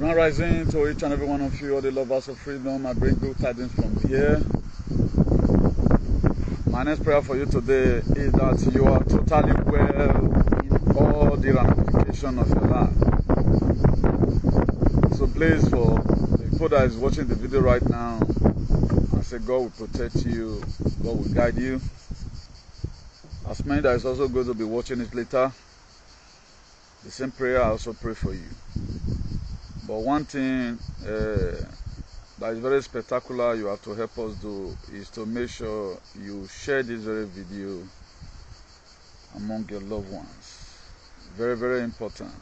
Grand rising to each and every one of you, all the lovers of freedom. I bring good tidings from here. My next prayer for you today is that you are totally well in all the ramifications of your life. So please, for the people that is watching the video right now, I say God will protect you, God will guide you. As many that is also going to be watching it later, the same prayer I also pray for you. But one thing that is very spectacular you have to help us do is to make sure you share this very video among your loved ones. Very, very important.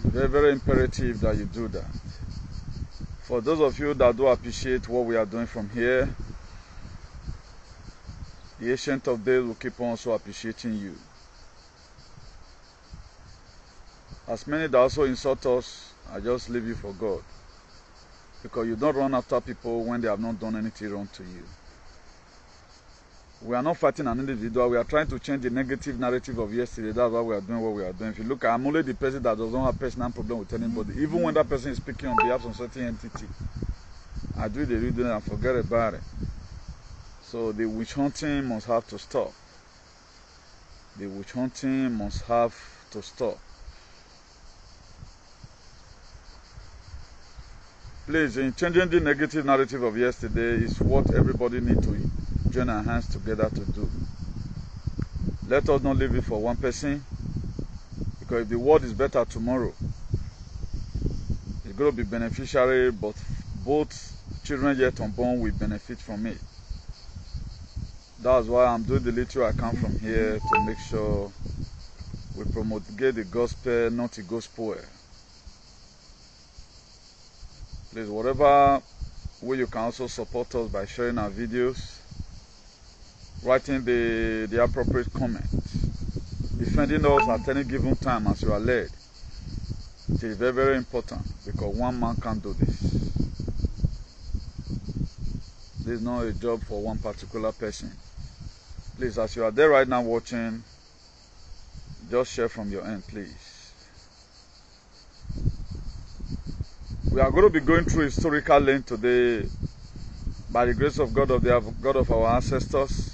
Very, very imperative that you do that. For those of you that do appreciate what we are doing from here, the Ancient of Days will keep on also appreciating you. As many that also insult us, I just leave you for God. Because you don't run after people when they have not done anything wrong to you. We are not fighting an individual. We are trying to change the negative narrative of yesterday. That's why we are doing what we are doing. If you look, I'm only the person that does not have personal problem with anybody. Even when that person is speaking on behalf of certain entity, I do the reading and forget about it. So the witch hunting must have to stop. The witch hunting must have to stop. Please, in changing the negative narrative of yesterday is what everybody needs to join our hands together to do. Let us not leave it for one person, because if the world is better tomorrow, it's going to be beneficiary, but both children yet unborn will benefit from it. That's why I'm doing the little I can from here to make sure we promulgate the gospel, not the gospel. Please, whatever way you can also support us by sharing our videos, writing the appropriate comments, defending us at any given time as you are led. It is very, very important, because one man can't do this. This is not a job for one particular person. Please, as you are there right now watching, just share from your end, please. We are going to be going through historical lane today by the grace of God of our ancestors.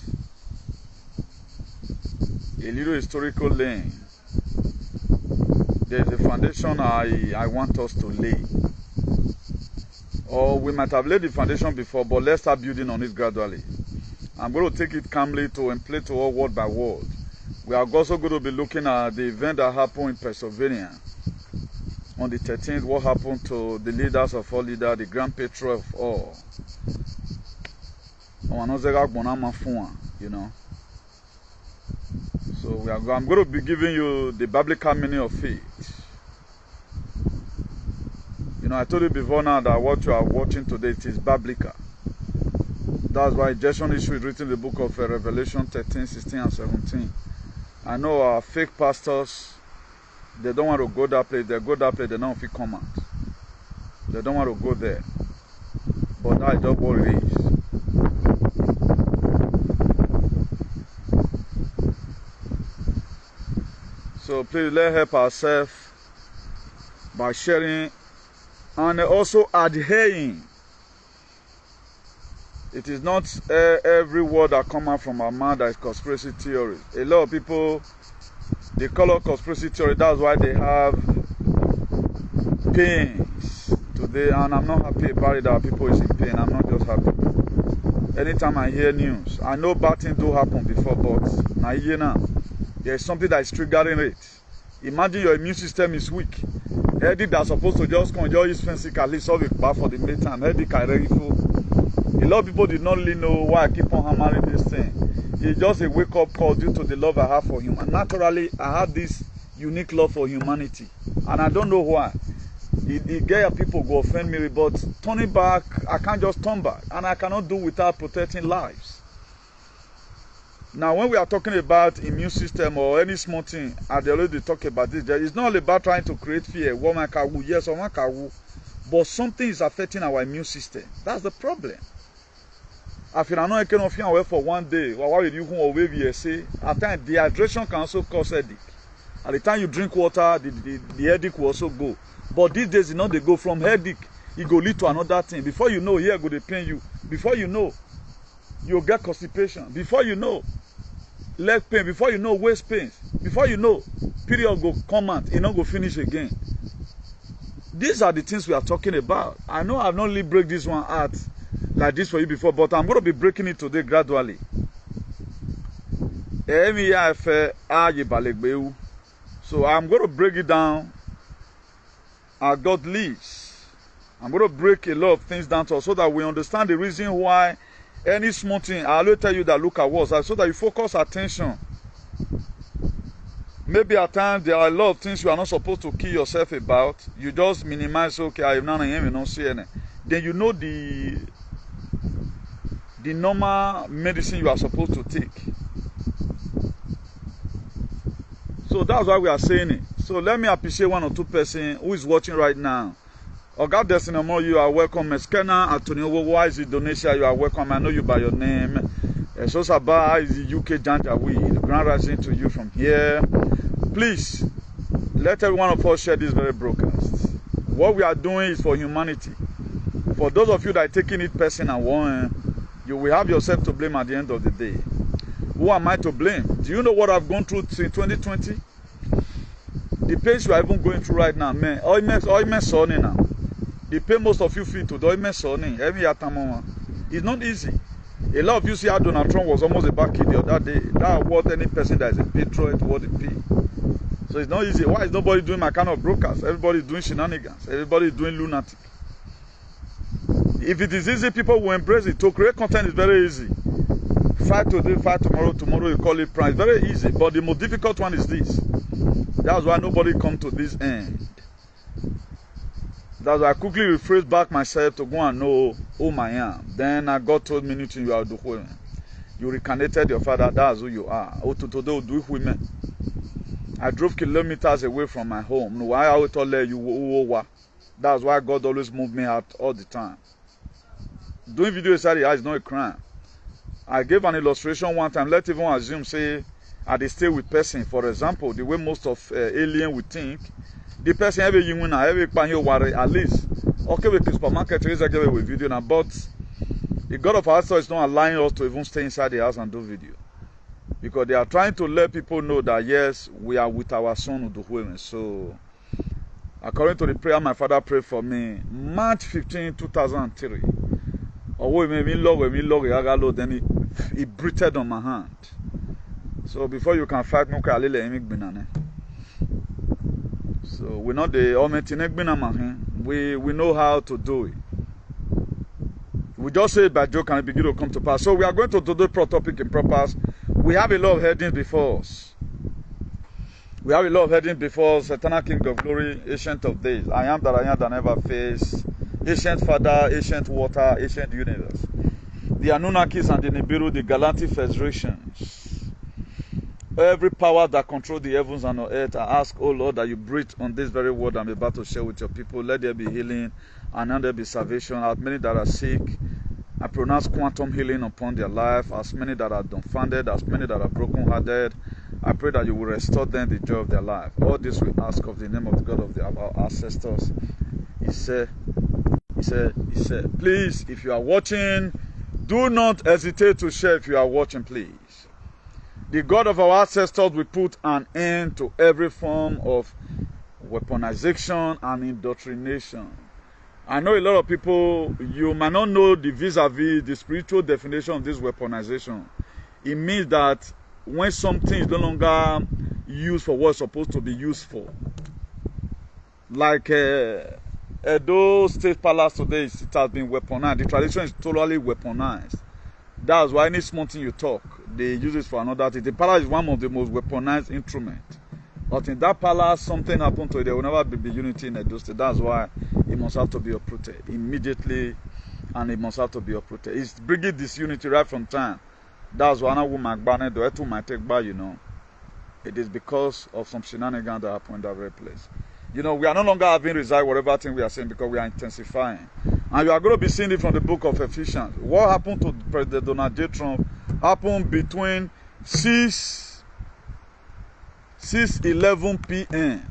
A little historical lane. There is a foundation I want us to lay. Or we might have laid the foundation before, but let's start building on it gradually. I'm going to take it calmly to and play to all word by word. We are also going to be looking at the event that happened in Pennsylvania on the 13th, what happened to the leaders of all leaders, the grand patron of all. You know. So I'm going to be giving you the biblical meaning of faith. You know, I told you before now that what you are watching today, it is biblical. That's why injection issue is written in the book of Revelation 13, 16, and 17. I know our fake pastors, they don't want to go that place. They go that place, they don't feel come out. They don't want to go there. But that is just what it is. So please, let's help ourselves by sharing and also adhering. It is not every word that comes out from our mouth that is conspiracy theory. A lot of people, they call it conspiracy theory. That's why they have pains today. And I'm not happy about it that people is in pain. I'm not just happy. Anytime I hear news, I know bad things do happen before, but now here now, there is something that is triggering it. Imagine your immune system is weak. Headache that's supposed to just conjure his fancy at least solve it back for the meantime. Headache I ready for. A lot of people did not really know why I keep on hammering this thing. It's just a wake-up call due to the love I have for human. Naturally, I have this unique love for humanity. And I don't know why. The gay people go offend me, but turning back, I can't just turn back. And I cannot do without protecting lives. Now, when we are talking about immune system or any small thing, I already talk about this. It's not all about trying to create fear. Yes, but something is affecting our immune system. That's the problem. If you are not able to away for one day, at times dehydration can also cause headache. At the time you drink water, the headache will also go. But these days, they go from headache, it go lead to another thing. Before you know, here go they pain you. Before you know, you'll get constipation. Before you know, leg pain. Before you know, waist pains. Before you know, period go come out, go finish again. These are the things we are talking about. I know I've not really break this one out like this for you before, but I'm going to be breaking it today gradually. So I'm going to break it down as God leads. I'm going to break a lot of things down to us so that we understand the reason why any small thing, I always tell you that look at words, so that you focus attention. Maybe at times there are a lot of things you are not supposed to kill yourself about. You just minimize, okay, I have none of him, you don't see any. Then you know the normal medicine you are supposed to take. So that's why we are saying it. So let me appreciate one or two persons who is watching right now. Oga Destiny Mo, you are welcome. Meskena Antonio, why is it donation? You are welcome. I know you by your name. Sosaba is the UK Janjawi. The grand rising to you from here. Please, let every one of us share this very broadcast. What we are doing is for humanity. For those of you that are taking it personal, you will have yourself to blame at the end of the day. Who am I to blame? Do you know what I've gone through in 2020? The pains you are even going through right now, man. Now. The pain most of you feel to do it's not easy. A lot of you see how Donald Trump was almost a back kid the other day. That's what any person that is a patriot would be. So it's not easy. Why is nobody doing my kind of broadcast? Everybody is doing shenanigans. Everybody is doing lunatic. If it is easy, people will embrace it. To create content is very easy. Fight today, fight tomorrow. Tomorrow you call it prime. It's very easy. But the most difficult one is this. That's why nobody comes to this end. That's why I quickly rephrase back myself to go and know who I am. Then God told me anything you are doing. You reincarnated your father, that's who you are. I drove kilometers away from my home. That's why God always moved me out all the time. Doing video inside the eye is not a crime. I gave an illustration one time. Let's even assume, say, I stay with person. For example, the way most of aliens would think, the person every human every panyo worry at least. Okay, with supermarket is like with video now, but the God of our soul is not allowing us to even stay inside the house and do video. Because they are trying to let people know that yes, we are with our son Uduhueme. So according to the prayer my father prayed for me, March 15, 2003. Then he breathed on my hand. So before you can fight, so we know we know how to do it. We just say it by joke and it begin to come to pass. So we are going to do the topic in purpose. We have a lot of headings before us. We have a lot of headings before us. Eternal King of Glory, Ancient of Days. I am that never face. Ancient Father, Ancient Water, Ancient Universe. The Anunnakis and the Nibiru, the Galactic Federations. Every power that controls the heavens and the earth, I ask, oh Lord, that you breathe on this very word I'm about to share with your people. Let there be healing and let there be salvation. As many that are sick, I pronounce quantum healing upon their life. As many that are dumbfounded, as many that are brokenhearted, I pray that you will restore them the joy of their life. All this we ask of the name of the God of our ancestors. He said, please, if you are watching, do not hesitate to share if you are watching, please. The God of our ancestors will put an end to every form of weaponization and indoctrination. I know a lot of people, you might not know the vis-a-vis, the spiritual definition of this weaponization. It means that when something is no longer used for what it's supposed to be used for. Like Edo State Palace today, it has been weaponized. The tradition is totally weaponized. That's why any small thing you talk, they use it for another thing. The palace is one of the most weaponized instruments. But in that palace, something happened to it. There will never be unity in Edo State. That's why it must have to be uprooted immediately, and it must have to be uprooted. It's bringing disunity right from time. That's why woman banner the two might take by, It is because of some shenanigans that happened in that very place. We are no longer having reside whatever thing we are saying because we are intensifying. And you are going to be seeing it from the book of Ephesians. What happened to President Donald J. Trump happened between 6 6:11 p.m.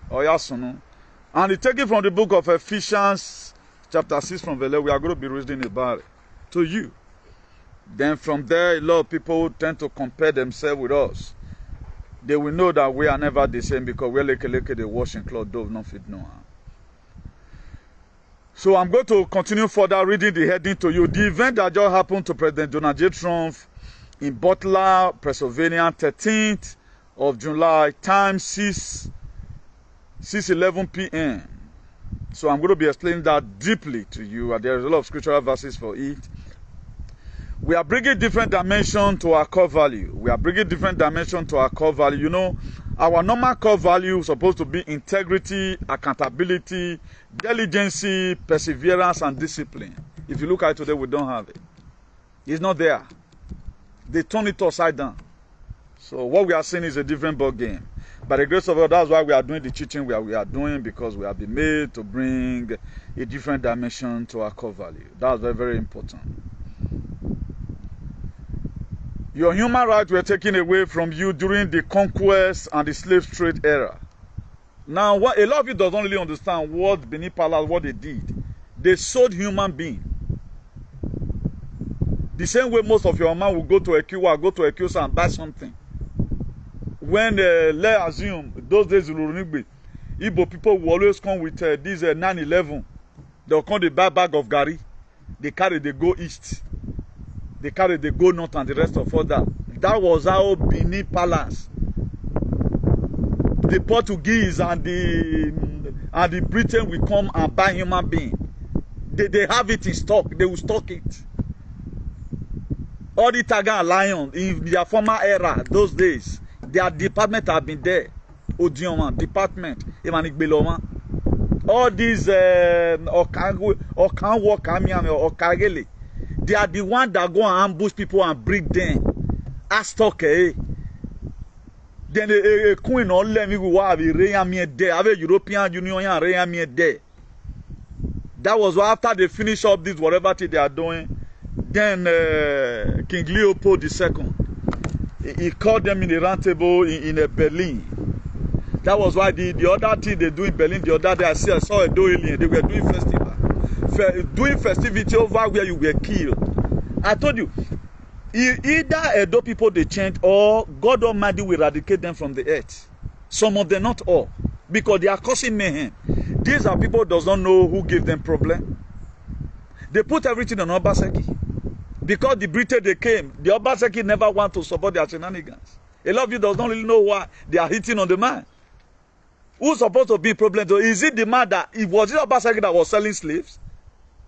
Oyasono. And it's taken from the book of Ephesians, chapter 6 from verse 11. We are going to be reading about it to you. Then from there, a lot of people tend to compare themselves with us. They will know that we are never the same because we're like the washing cloth, dove, not fit no harm. So I'm going to continue further reading the heading to you. The event that just happened to President Donald J. Trump in Butler, Pennsylvania, 13th of July, time 6:11 p.m. So I'm going to be explaining that deeply to you. And there's a lot of scriptural verses for it. We are bringing different dimension to our core value. We are bringing different dimension to our core value. You know, our normal core value is supposed to be integrity, accountability, diligence, perseverance, and discipline. If you look at it today, we don't have it. It's not there. They turn it upside down. So what we are seeing is a different ball game. By the grace of God, that's why we are doing the teaching we are doing, because we have been made to bring a different dimension to our core value. That's very, very important. Your human rights were taken away from you during the conquest and the slave trade era. Now, what a lot of you don't really understand what Benin Palace, what they did. They sold human beings. The same way most of your man will go to a Q1, go to a Q and buy something. When let's assume those days Igbo people will always come with this 911. They'll come to buy bag of gari. They carry, they go east. They carry, they go north, and the rest of all that. That was how Benin Palace, the Portuguese and the Britain will come and buy human being. They have it in stock. They will stock it. All the Tiger and Lion in their former era, those days, their department have been there. Odionman department, all these Okagele, they are the ones that go and ambush people and bring them. Astoke. Then a queen or let me go have a there. Have a European Union there. That was after they finish up this whatever they are doing. Then King Leopold II, he called them in a round table in Berlin. That was why the other thing they do in Berlin the other day, I saw a alien. They were doing doing festivity over where you were killed. I told you, either Edo people they change or God Almighty will eradicate them from the earth. Some of them, not all, because they are causing mayhem. These are people who does not know who gave them problem. They put everything on Obaseki. Because the Britain they came, the Obaseki never want to support their shenanigans. A lot of you does not really know why they are hitting on the man. Who's supposed to be a problem? So is it the man that, was it Obaseki that was selling slaves?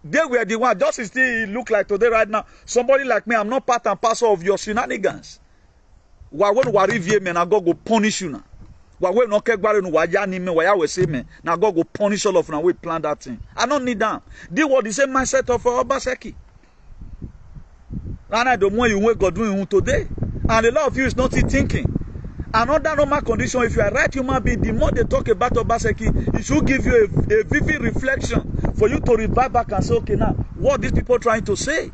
They were the one. Just as it look like today right now, somebody like me, I'm not part and parcel of your shenanigans. Why when we me, now God go punish you now. Why when no kegware no waja ni me, why we say me, now God go punish all of now we plan that thing. I don't need them. They were the same mindset of Obaseki. And I don't want you what God doing today. And a lot of you is not thinking. Another normal condition, if you are right human being, the more they talk about Obaseki, it should give you a vivid reflection for you to revert back and say, okay, now, what these people trying to say?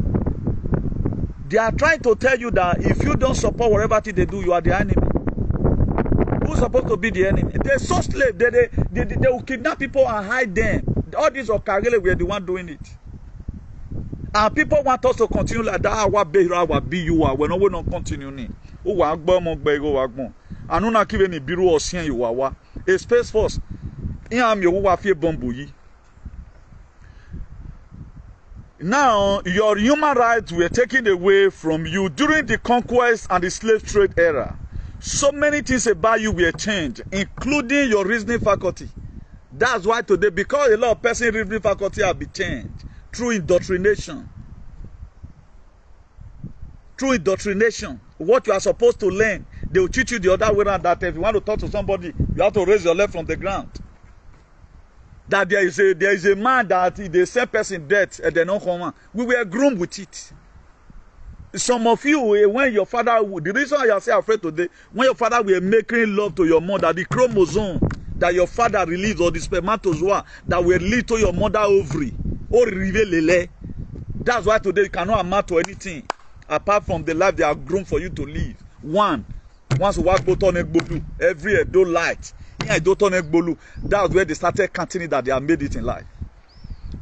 They are trying to tell you that if you don't support whatever thing they do, you are the enemy. Who's supposed to be the enemy? They're so slave. They will kidnap people and hide them. All these Okagele were the one doing it. And people want us to continue like that. We're not continuing. And not give any bureau or seeing you are a space force. Now, your human rights were taken away from you during the conquest and the slave trade era. So many things about you were changed, including your reasoning faculty. That's why today, because a lot of person's reasoning faculty have been changed through indoctrination. Through indoctrination, what you are supposed to learn, they will teach you the other way around, that if you want to talk to somebody, you have to raise your leg from the ground. That there is a man that the same person dead and they don't come on. We were groomed with it. Some of you, when your father, the reason why you are so afraid today, when your father were making love to your mother, the chromosome that your father released, or the spermatozoa that will lead to your mother ovary, or reveal, that's why today you cannot amount to anything apart from the life they are groomed for you to live. One ones who work both on Egbolu, every Edo light. Yeah, Edo on Egbolu. That's where they started counting it that they have made it in life.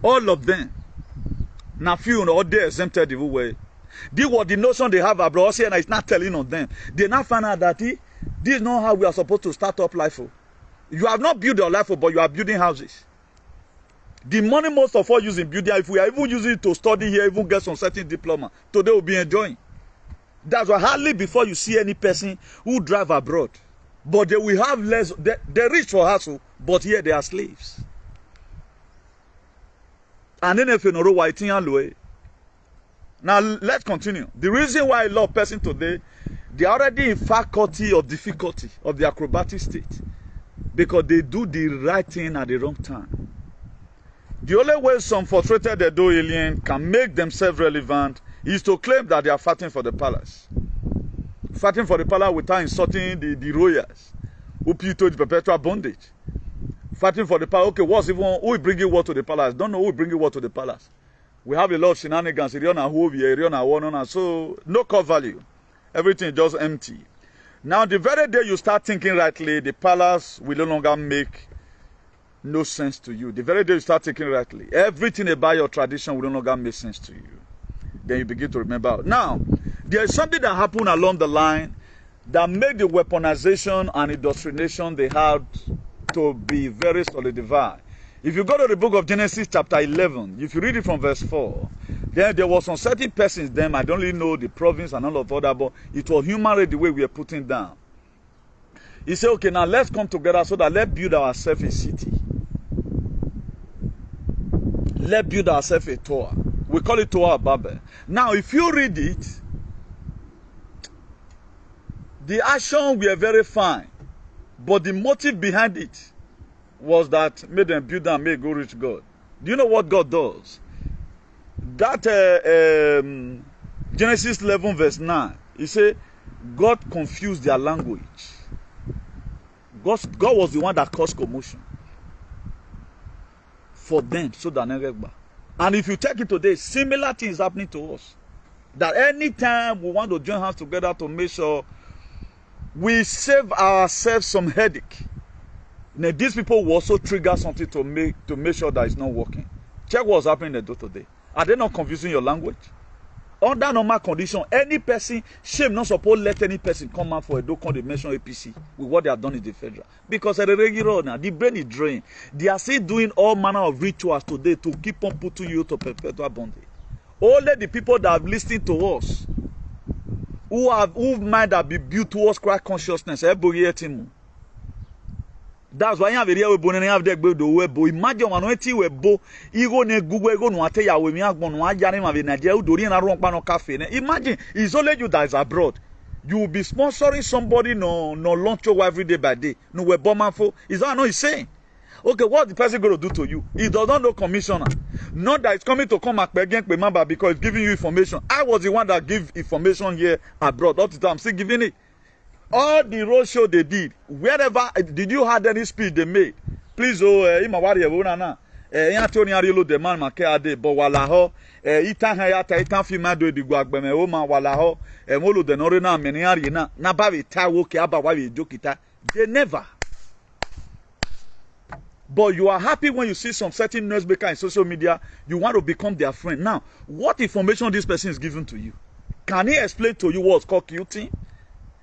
All of them. Now few all they exempted the way. This was the notion they have abroad, and it's not telling on them. They now find out that this is not how we are supposed to start up life. You have not built your life, but you are building houses. The money most of us use in building, if we are even using it to study here, even get some certain diploma, today we'll be enjoying. That's why hardly before you see any person who drive abroad, but they will have less, they're rich for hustle, but here they are slaves. And then if you know why it's in now let's continue. The reason why I love person today, they are already in faculty of difficulty of the acrobatic state because they do the right thing at the wrong time. The only way some frustrated Edo alien can make themselves relevant is to claim that they are fighting for the palace. Fighting for the palace without insulting the royals who put to the perpetual bondage. Fighting for the palace. Okay, what's even who will bring what to the palace? Don't know who will bring what to the palace. We have a lot of shenanigans. So no core value. Everything is just empty. Now the very day you start thinking rightly, the palace will no longer make no sense to you. The very day you start thinking rightly, everything about your tradition will no longer make sense to you. Then you begin to remember. Now, there is something that happened along the line that made the weaponization and indoctrination they had to be very solidified. If you go to the book of Genesis chapter 11, if you read it from verse 4, then there was some certain persons then, I don't really know the province and all of that, but it was humanly the way we are putting down. He said, okay, now let's come together so that let's build ourselves a city. Let's build ourselves a tower. We call it Tower of Babel. Now, if you read it, the action were very fine, but the motive behind it was that made them build and make go reach God. Do you know what God does? That Genesis 11 verse 9, he said, God confused their language. God was the one that caused commotion for them, so that never. And if you take it today, similar things happening to us. That anytime we want to join hands together to make sure we save ourselves some headache, now these people will also trigger something to make sure that it's not working. Check what's happening in the today. Are they not confusing your language? Under normal condition, any person, shame not supposed to let any person come out for a condemnation APC with what they have done in the federal. Because at the regular now, the brain is drained. They are still doing all manner of rituals today to keep on putting you to perpetual bondage. Only the people that have listened to us, who mind have been built towards Christ consciousness, that's why you have a real bone and have the webo. Imagine one way webo, ego ne Google go no ate ya we mi agbon no ajare ma be Nigeria do na ron pa no cafe. Imagine it's only you that is abroad. You will be sponsoring somebody no lunch every day by day. No we bomb for. Is that what he's saying? Okay, what the person going to do to you? He does not know commissioner. Not that it's coming to come back again, remember, because it's giving you information. I was the one that gave information here abroad. All the time, I'm still giving it. All the road show they did, wherever, did you have any speech they made? Please, ima wari ebuna na. Tony Arielo de man make ade, but wala ho, itan hayata, itan fima do di guagbeme, oma wala ho, molo de nore na meni ari na bavi ta woke aba wavi jokita. They never. But you are happy when you see some certain news maker in social media, you want to become their friend. Now, what information this person is giving to you? Can he explain to you what's called QT?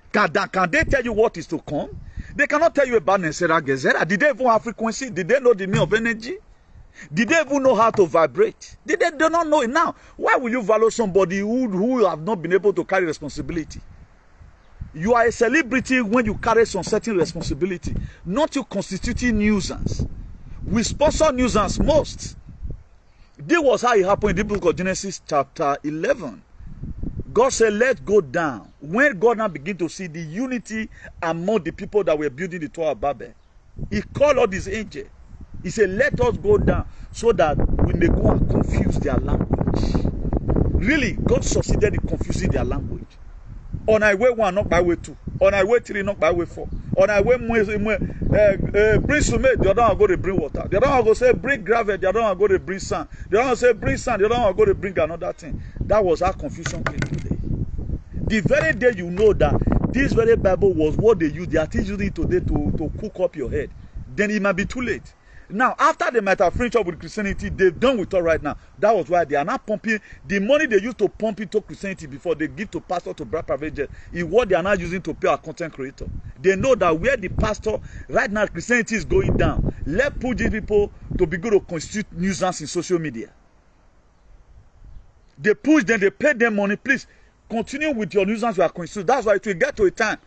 Can they tell you what is to come? They cannot tell you about Nesera Gezera. Did they even have frequency? Did they know the meaning of energy? Did they even know how to vibrate? They do not know it now. Why will you value somebody who have not been able to carry responsibility? You are a celebrity when you carry some certain responsibility, not you constituting nuisance. We sponsor nuisance most. This was how it happened in the book of Genesis chapter 11. God said, let's go down. When God now began to see the unity among the people that were building the Tower of Babel, he called all these angels. He said, let us go down so that we may go and confuse their language. Really, God succeeded in confusing their language. On highway 1, not by way 2. On highway 3, not by way 4. On highway bring cement, the other one go to bring water. The other one go say bring gravel, the other one go to bring sand. The other one say bring sand, the other one go to bring another thing. That was how confusion came today. The very day you know that this very Bible was what they used, they are teaching it today to cook up your head, then it might be too late. Now, after they might have finished up with Christianity, they've done with it right now. That was why they are now pumping the money they used to pump into Christianity before they give to pastor to bribe private jet is what they are now using to pay our content creator. They know that where the pastor right now Christianity is going down. Let's put these people to be good to constitute nuisance in social media. They push them, they pay them money. Please continue with your nuisance you are constituting. That's why it will get to a time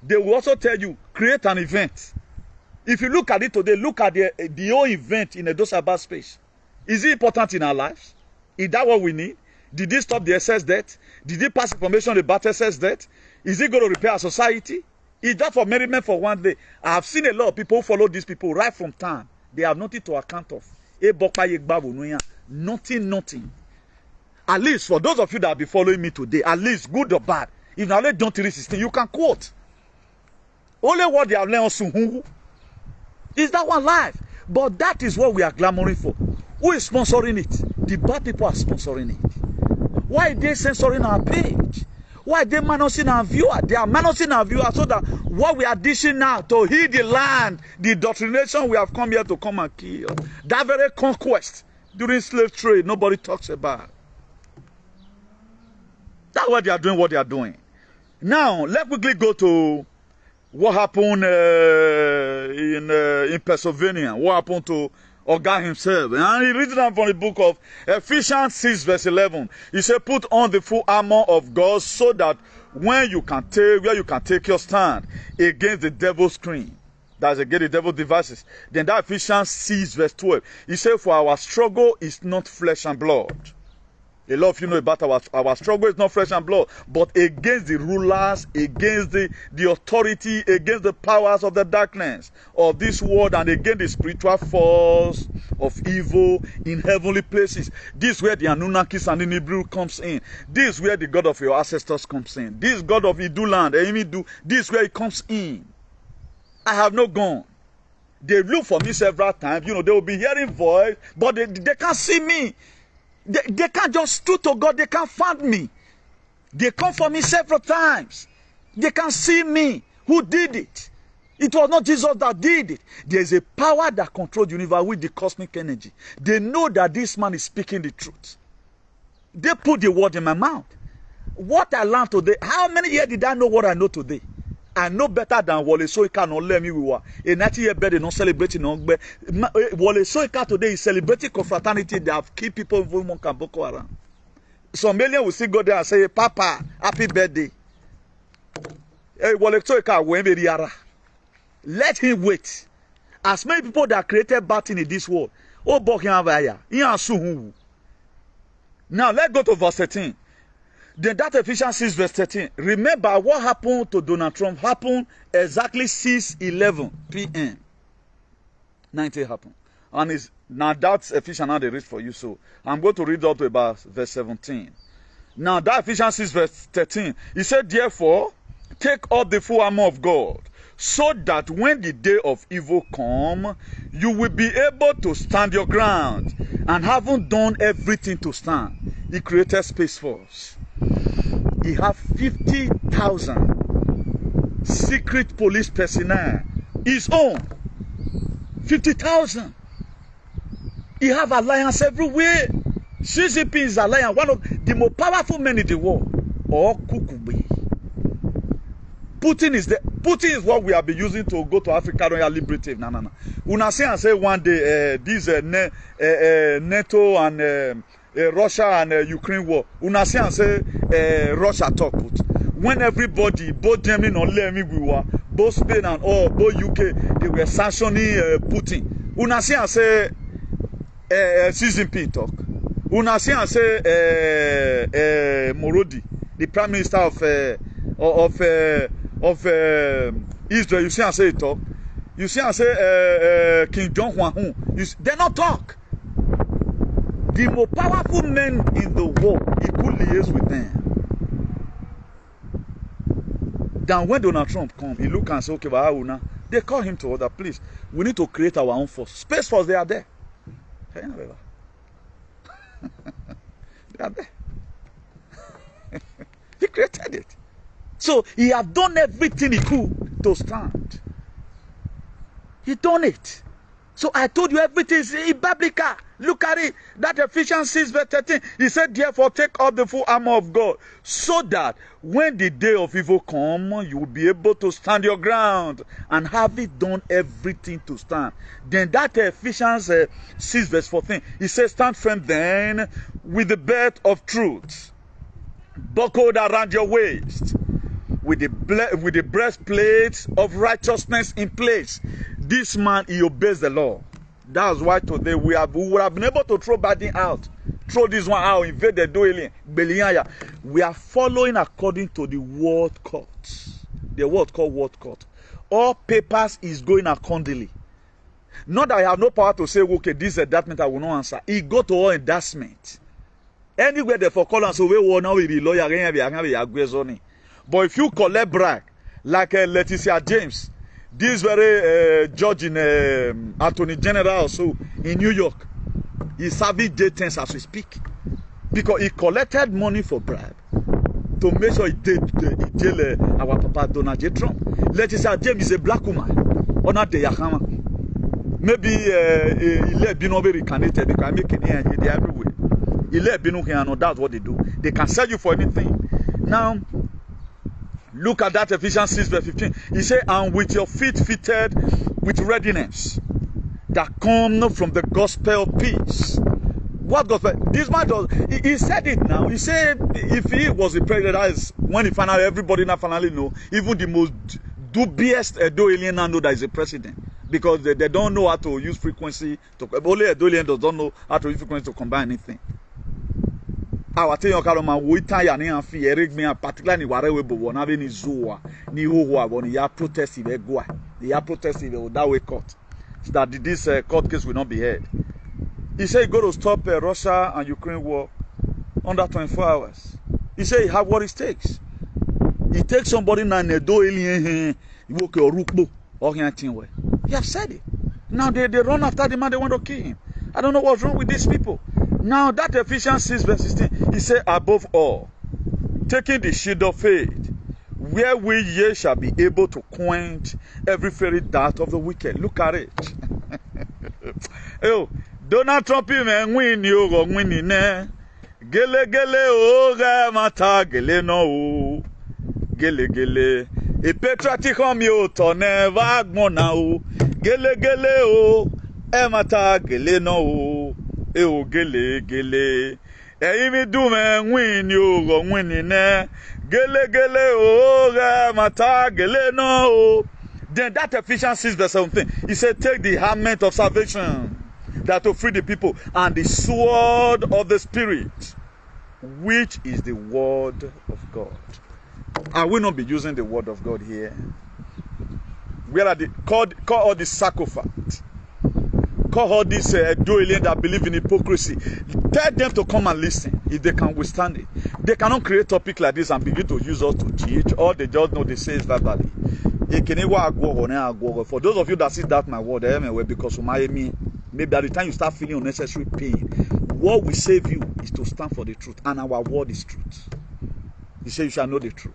they will also tell you create an event. If you look at it today, look at the whole event in a cyber space. Is it important in our lives? Is that what we need? Did it stop the excess debt? Did it pass information about excess debt? Is it going to repair our society? Is that for merriment for one day? I have seen a lot of people who follow these people right from time. They have nothing to account of. Nothing. At least for those of you that have been following me today, at least good or bad, if now let John 3:16, you can quote. Only what they have learned on Suhungu. Is that one life? But that is what we are clamoring for. Who is sponsoring it? The bad people are sponsoring it. Why are they censoring our page? Why are they minusing our viewer? They are minusing our viewer so that what we are dishing now to heal the land, the doctrination we have come here to come and kill. That very conquest during slave trade, nobody talks about. That's why they are doing what they are doing. Now, let's quickly go to what happened in Pennsylvania. What happened to Oga himself? And he reads down from the book of Ephesians 6 verse 11. He said, put on the full armor of God so that where you can take your stand against the devil's scheme. That's against the devil's devices. Then that Ephesians 6 verse 12. He said, for our struggle is not flesh and blood. A lot of you know about our struggle is not flesh and blood, but against the rulers, against the authority, against the powers of the darkness of this world, and against the spiritual force of evil in heavenly places. This is where the Anunnakis and the Nibiru comes in. This is where the God of your ancestors comes in. This God of Iduland, Emidu, this is where it comes in. I have no gun. They look for me several times. You know, they will be hearing voice, but they can't see me. They can't just stood to God. They can't find me. They come for me several times. They can't see me. Who did it? It was not Jesus that did it. There is a power that controls the universe with the cosmic energy. They know that this man is speaking the truth. They put the word in my mouth. What I learned today, how many years did I know what I know today? I know better than Wale Soyinka no let me we were. A 90-year birthday not celebrating no Wale Soyinka today is celebrating confraternity. They have killed people in Volmonk and Boko Haram. Some million will still go there and say, Papa, happy birthday. Wale Soyinka wembe riara. Let him wait. As many people that created bad thing in this world. Oh, Bokian now let's go to verse 13. Then that Ephesians 6 verse 13. Remember what happened to Donald Trump happened exactly 6:11 p.m. 90 happened. And it's, now that's Ephesians now they read for you. So I'm going to read up to about verse 17. Now that Ephesians 6 verse 13. He said, therefore, take up the full armor of God, so that when the day of evil come, you will be able to stand your ground. And having done everything to stand, he created space for us. He have 50,000 secret police personnel. His own. 50,000. He have alliance everywhere. Xi Jinping is alliance, one of the most powerful men in the world. Or Kukube. Putin is the Putin is what we have been using to go to Africa and liberate. No. Una say and say one day this NATO and Russia and Ukraine war. Una say and say Russia talk. When everybody, both Germany and Lemmy, we were both Spain and all, both UK, they were sanctioning Putin. Una say and say Xi Jinping talk. Una say and say Morodi, the Prime Minister of Israel. You see and say it talk. You see and say King John Juan. They not talk. The most powerful men in the world, he could liaise with them. Then when Donald Trump come, he look and say, okay, but they call him to order, please. We need to create our own force. Space Force, they are there. They are there. He created it. So he have done everything he could to stand. He done it. So I told you everything is biblical. Look at it. That Ephesians 6 verse 13. He said, therefore take up the full armor of God, so that when the day of evil come, you will be able to stand your ground, and have it done everything to stand. Then that Ephesians 6 verse 14. He says, stand firm then with the belt of truth buckled around your waist, with the breastplate of righteousness in place. This man, he obeys the law. That's why today we would have been able to throw bad thing out. Throw this one out, invade the dwelling. We are following according to the word court. The word called word court. All papers is going accordingly. Not that I have no power to say, okay, this is that I will not answer. He go to all endorsement. Anywhere they for call and say, we will now be lawyer. But if you collect brag, like Leticia James, this very judge in Attorney General also in New York, he's serving J10s as we speak, because he collected money for bribe to make sure he jail our Papa Donald J. Trump. Leticia James is a black woman. Honor the Yakama. Maybe he let be not very connected because I make it everywhere. He let be no here, and that's what they do. They can sell you for anything. Now, look at that Ephesians 6 verse 15. He said, and with your feet fitted with readiness that come from the gospel of peace. What gospel? This man does. He said it now. He said if he was the president, that is when he finally, everybody now finally know, even the most dubious Edo alien now know that he's a president. Because they don't know how to use frequency. Only Edo alien don't know how to use frequency to combine anything. Our tell you kaloma wita ya ni afi erigme particularly ware we bo na be ni zuwa ni hoho abo ni ya protest ibe goa ya protest ibe that way court, so that this court case will not be heard. He said he go to stop Russia and Ukraine war under 24 hours. He said he have what it takes. He takes somebody na nedo alien woke orukbo or anything way. He have said it. Now they run after the man, they want to kill him. I don't know what's wrong with these people. Now that Ephesians 6 verse 16, he said, above all, taking the shield of faith, wherewith ye shall be able to quench every fiery dart of the wicked. Look at it. Oh, Donald Trump win you go winning ne. Gele gele o ga mata gele no o. Gele gele. E patriotic home yo to never agbona o. Gele gele o. E mata gele no o. E o gele gele. E imi dume win you go winning ne. Gele gele o ga mata gele no o. Then that Ephesians 6 verse 17, he said, take the helmet of salvation, that to free the people, and the sword of the Spirit, which is the word of God. I will not be using the word of God here. Where are the call all the sacrifice? Call all these dueling that believe in hypocrisy. Tell them to come and listen if they can withstand it. They cannot create topic like this and begin to use us to teach. All they just know they say is verbally. For those of you that see that my word, because maybe at the time you start feeling unnecessary pain, what will save you is to stand for the truth, and our word is truth. He said you shall know the truth.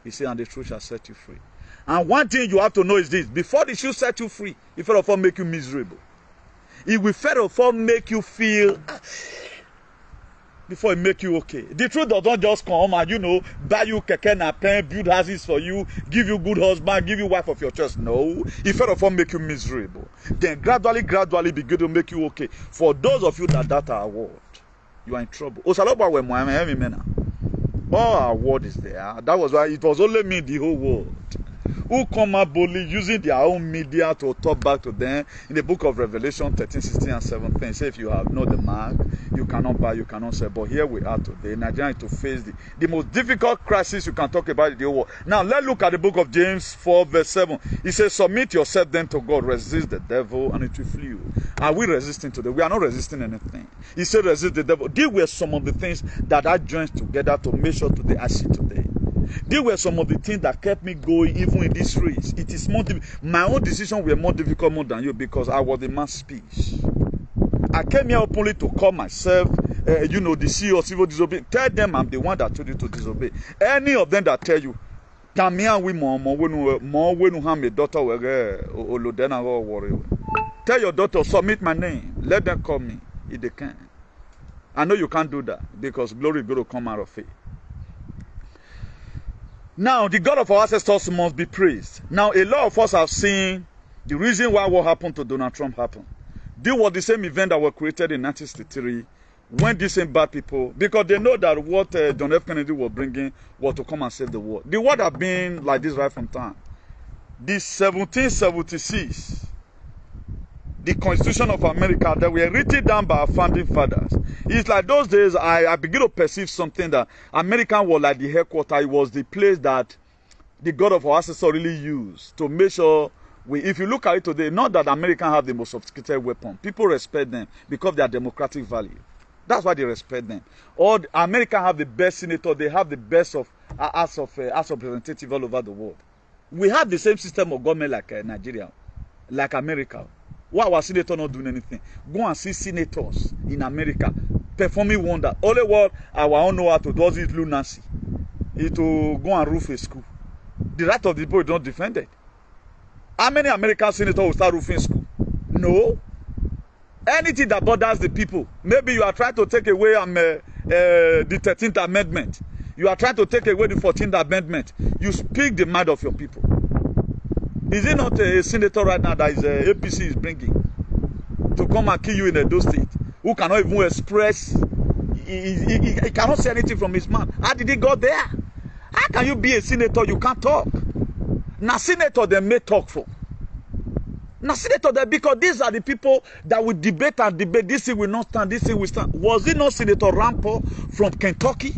He said, and the truth shall set you free. And one thing you have to know is this: before the truth set you free, it first of all make you miserable. It will first of all make you feel before it make you okay. The truth does not just come and, buy you keke na pen, build houses for you, give you good husband, give you wife of your choice. No. It first of all make you miserable. Then gradually begin to make you okay. For those of you that doubt our word, you are in trouble. All our word is there. That was why it was only me, the whole world, who come up boldly using their own media to talk back to them. In the book of Revelation 13, 16, and 17, say if you have not the mark, you cannot buy, you cannot sell. But here we are today. Nigeria to face the most difficult crisis you can talk about in the whole world. Now let's look at the book of James 4, verse 7. It says, submit yourself then to God, resist the devil, and it will flee you. Are we resisting today? We are not resisting anything. He said resist the devil. These were some of the things that I joined together to make sure today I see today. These were some of the things that kept me going even in this race. It is more my own decisions were more difficult more than you, because I was the man's speech. I came here openly to call myself, the CEO of civil disobedience. Tell them I'm the one that told you to disobey. Any of them that tell you, Tamia we more when you have a daughter Olodena or worry. Tell your daughter, submit my name. Let them call me if they can. I know you can't do that because glory will come out of it. Now, the God of our ancestors must be praised. Now, a lot of us have seen the reason why what happened to Donald Trump happened. This was the same event that was created in 1963 when these same bad people, because they know that what John F. Kennedy was bringing was to come and save the world. The world has been like this right from time. This 1776, the Constitution of America that were written down by our founding fathers. It's like those days I begin to perceive something that American was like the headquarters. It was the place that the God of our ancestors really used to make sure if you look at it today, not that Americans have the most sophisticated weapon. People respect them because they are democratic value. That's why they respect them. Or Americans have the best senator. They have the best of House of representatives all over the world. We have the same system of government like Nigeria, like America. Why our senator not doing anything? Go and see senators in America performing wonder. Only what our own know how to do is lunacy. It to go and roof a school. The right of the people is not defended. How many American senators will start roofing school? No. Anything that bothers the people. Maybe you are trying to take away the 13th Amendment. You are trying to take away the 14th Amendment. You speak the mind of your people. Is it not a senator right now that is APC is bringing to come and kill you in Edo State, who cannot even express, he cannot say anything from his mouth? How did he go there? How can you be a senator? You can't talk. Now senator they may talk for. Now senator they, because these are the people that will debate and debate. This thing will not stand, this thing will stand. Was it not Senator Rampo from Kentucky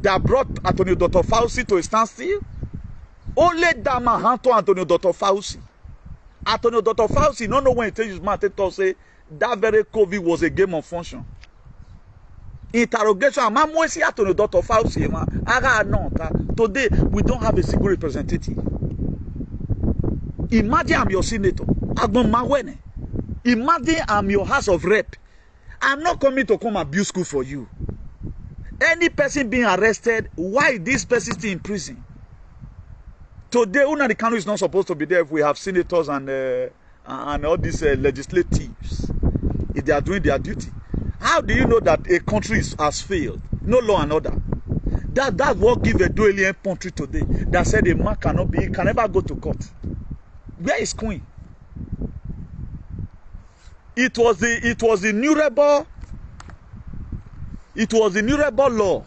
that brought Antonio Dr. Fauci to a standstill? Only that man hand to Antonio Dr. Fauci. Antonio Dr. Fauci, no when he tells his man to say that very COVID was a game of function. Interrogation, man, when see Antonio Dr. Fauci, man, today we don't have a single representative. Imagine I'm your senator. Imagine I'm your House of Rep. I'm not coming to come abuse school for you. Any person being arrested, why this person still in prison? Today, the country is not supposed to be there if we have senators and all these legislatives, if they are doing their duty. How do you know that a country has failed? No law and order. That's what gives a dueling country today. That said a man cannot be, he can never go to court. Where is Queen? It was the Nuremberg law.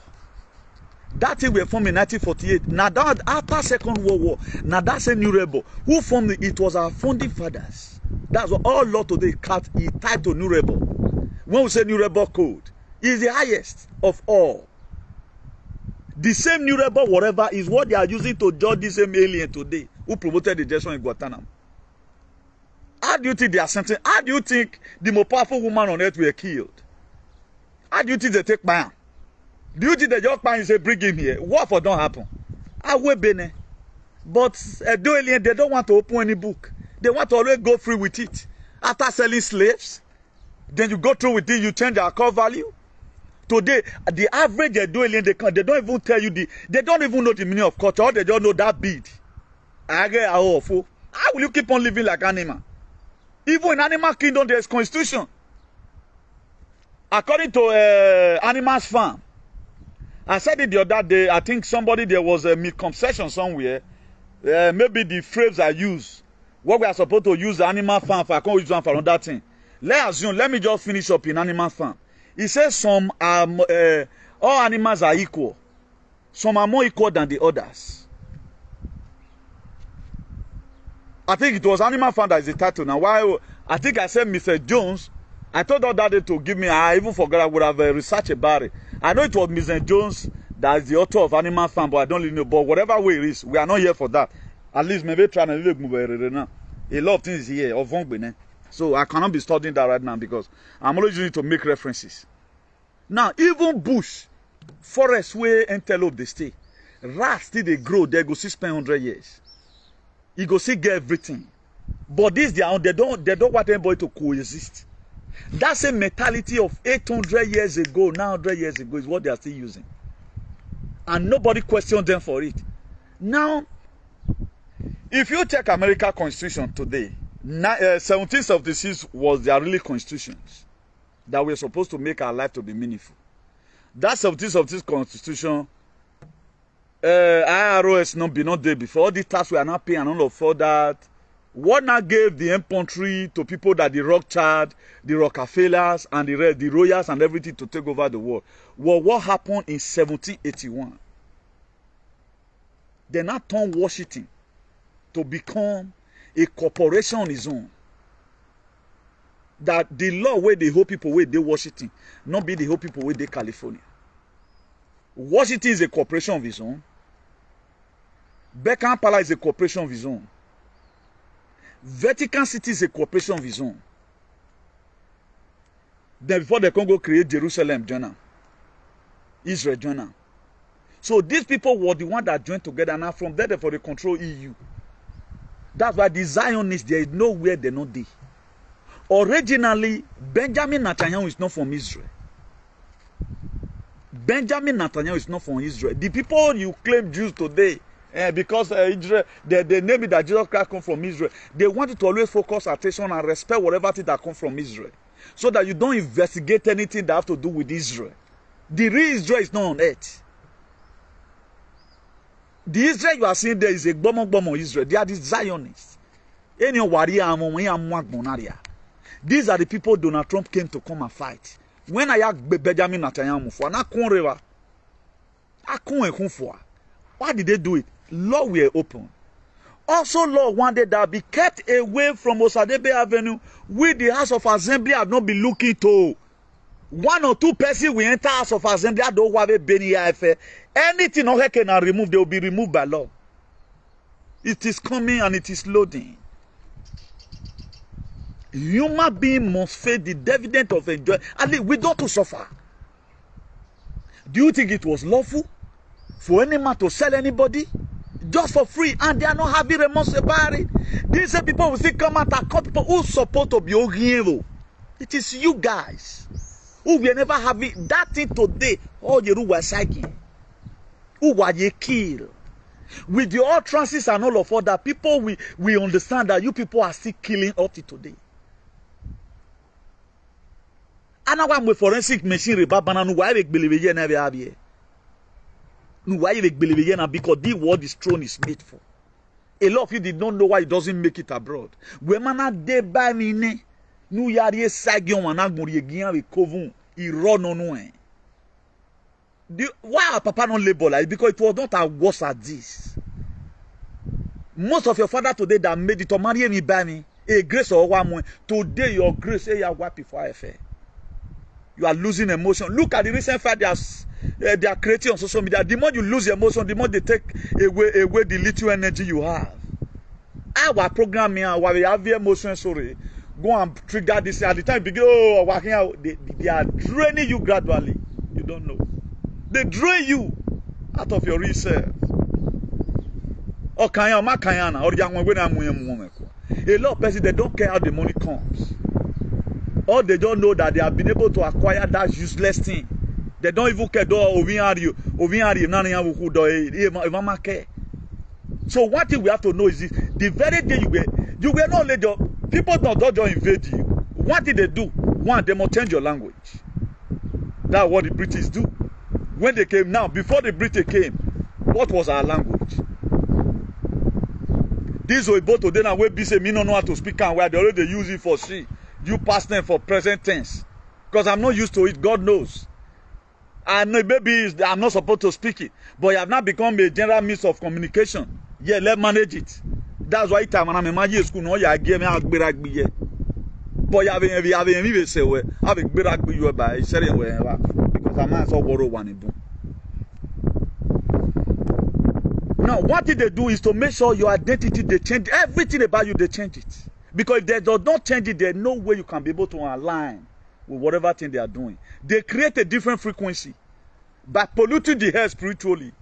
That thing we formed in 1948. Now that after Second World War, now that's a Nuremberg. Who formed it? It was our founding fathers. That's what all law today is tied to Nuremberg. When we say Nuremberg Code, is the highest of all. The same Nuremberg, whatever, is what they are using to judge the same alien today who promoted the injection in Guantanamo. How do you think they are sentencing? How do you think the most powerful woman on earth were killed? How do you think they take man? Do you think the young man say bring him here? What for don't happen? I will be there. But alien, they don't want to open any book. They want to always go free with it. After selling slaves, then you go through with it, you change their core value. Today, the average alien, they don't even tell you they don't even know the meaning of culture, or they don't know that bead. How will you keep on living like animal? Even in animal kingdom, there is constitution. According to Animals Farm, I said it the other day, I think there was a misconception somewhere. Maybe the phrase I use, what we are supposed to use the Animal Farm for, I can't use one for another thing. Let me just finish up in Animal Farm. It says all animals are equal. Some are more equal than the others. I think it was Animal Farm that is the title now. Why? I think I said Mr. Jones. I told her that day to give me, I even forgot I would have researched about it. I know it was Mr. Jones that is the author of Animal Farm, but I don't really know. But whatever way it is, we are not here for that. At least maybe trying to look now. A lot of things here of Vongbene. So I cannot be studying that right now because I'm always using it to make references. Now, even bush, forest where antelope they stay, rats still they grow, they go see spend 100 years. You go see get everything. But this they don't want anybody to coexist. That's a mentality of 800 years ago, 900 years ago is what they are still using. And nobody questioned them for it. Now, If you check American Constitution today, 1776 was their really constitutions that were supposed to make our life to be meaningful. That 1776 Constitution, IRS not be not there before. All the tax we are not paying and all of that. What now gave the infantry to people that the Rothschild, the Rockefellers, and the Royals and everything to take over the world? Well, what happened in 1781? They now turned Washington to become a corporation on its own. That the law where the whole people where they Washington, not be the whole people where they California. Washington is a corporation of its own. Buckingham Palace is a corporation of its own. Vatican City is a corporation of its own. Then before the Congo create Jerusalem, Jonah, Israel, Jonah. So these people were the ones that joined together. Now from there, for the control EU. That's why the Zionists, there is nowhere they're not there. Originally, Benjamin Netanyahu is not from Israel. Benjamin Netanyahu is not from Israel. The people you claim Jews today, because Israel, they name it that Jesus Christ come from Israel. They want you to always focus attention and respect whatever thing that comes from Israel, so that you don't investigate anything that have to do with Israel. The real Israel is not on earth. The Israel you are seeing there is a bomo Israel. They are the Zionists. These are the people Donald Trump came to come and fight. When I asked Benjamin Netanyahu, why did they do it? Law were open. Also, law wanted that be kept away from Osadebe Avenue, with the House of Assembly have not been looking to. One or two persons will enter House of Assembly. I don't have a Beni IFA. Anything no can remove, they will be removed by law. It is coming and it is loading. Human being must face the dividend of enjoyment. At least we don't to suffer. Do you think it was lawful for any man to sell anybody just for free, and they are not having remorse about it? These people will still come out and cut people who support to be Ogiero. It is you guys who will never have it. That thing today, all you were psyching, who were you kill. With the utterances and all of other people, we understand that you people are still killing up to today. And now I'm with forensic machine rebabana no why make believe ye na be have. No why make believe ye na, because the word this throne is made for. A lot of you did not know why it doesn't make it abroad. We mana de ba mi ne. Nu yari sagion wana gbori egian we kovun iro no no eh. Why our papa not labor like? Because it was not as worse as this. Most of your father today that made it to marry me by me, a grace or one today your grace say you wipe before affair. You are losing emotion. Look at the recent fight they are creating on social media. The more you lose emotion, the more they take away the little energy you have. Our program here, while we have the emotion, sorry, go and trigger this. At the time, begin, oh, working out, they are draining you gradually. You don't know. They drain you out of your real self. A lot of people, they don't care how the money comes. Or they don't know that they have been able to acquire that useless thing. They don't even care. So one thing we have to know is this: the very day you were not let your people don't just invade you. What did they do? One, they must change your language. That's what the British do. When they came now, before the British came, what was our language? These were both today now where be say me no know how to speak and where they already use it for she. You past tense for present tense. Because I'm not used to it, God knows. I know maybe I'm not supposed to speak it, but you have not become a general means of communication. Yeah, let's manage it. That's why time when I'm in my school, no, you give me a big rugby. But you have even say, well, have a big rugby you by saying, well, because I'm not so worried one do. Now, what did they do is to make sure your identity, they change everything about you, they change it. Because if they do not change it, there's no way you can be able to align with whatever thing they are doing. They create a different frequency by polluting the air spiritually.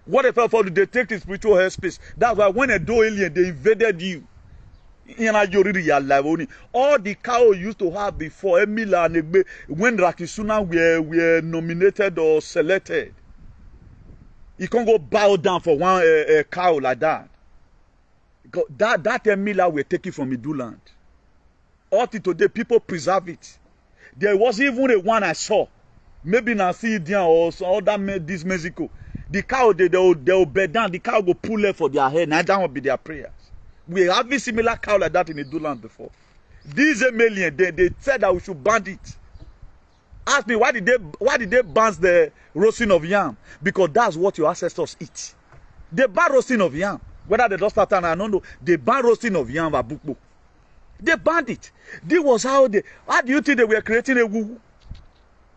What if they take the spiritual airspace? That's why when a do alien, they invaded you. All the cow used to have before Emila and Egbe, when Rakisuna were nominated or selected, you can't go bow down for one cow like that. Because that Miller were taken from Idu land. Up to today, people preserve it. There was even a one I saw. Maybe in Sidian or some other this Mexico. The cow, they'll bed down. The cow will pull it for their head. Now that will be their prayers. We have a similar cow like that in Idu land before. These alien, they said that we should ban it. Ask me, why did they ban the roasting of yam? Because that's what your ancestors eat. They ban roasting of yam. Whether they just start, I don't know. They ban roasting of yam at Bukbo. They banned it. This was how do you think they were creating a woo?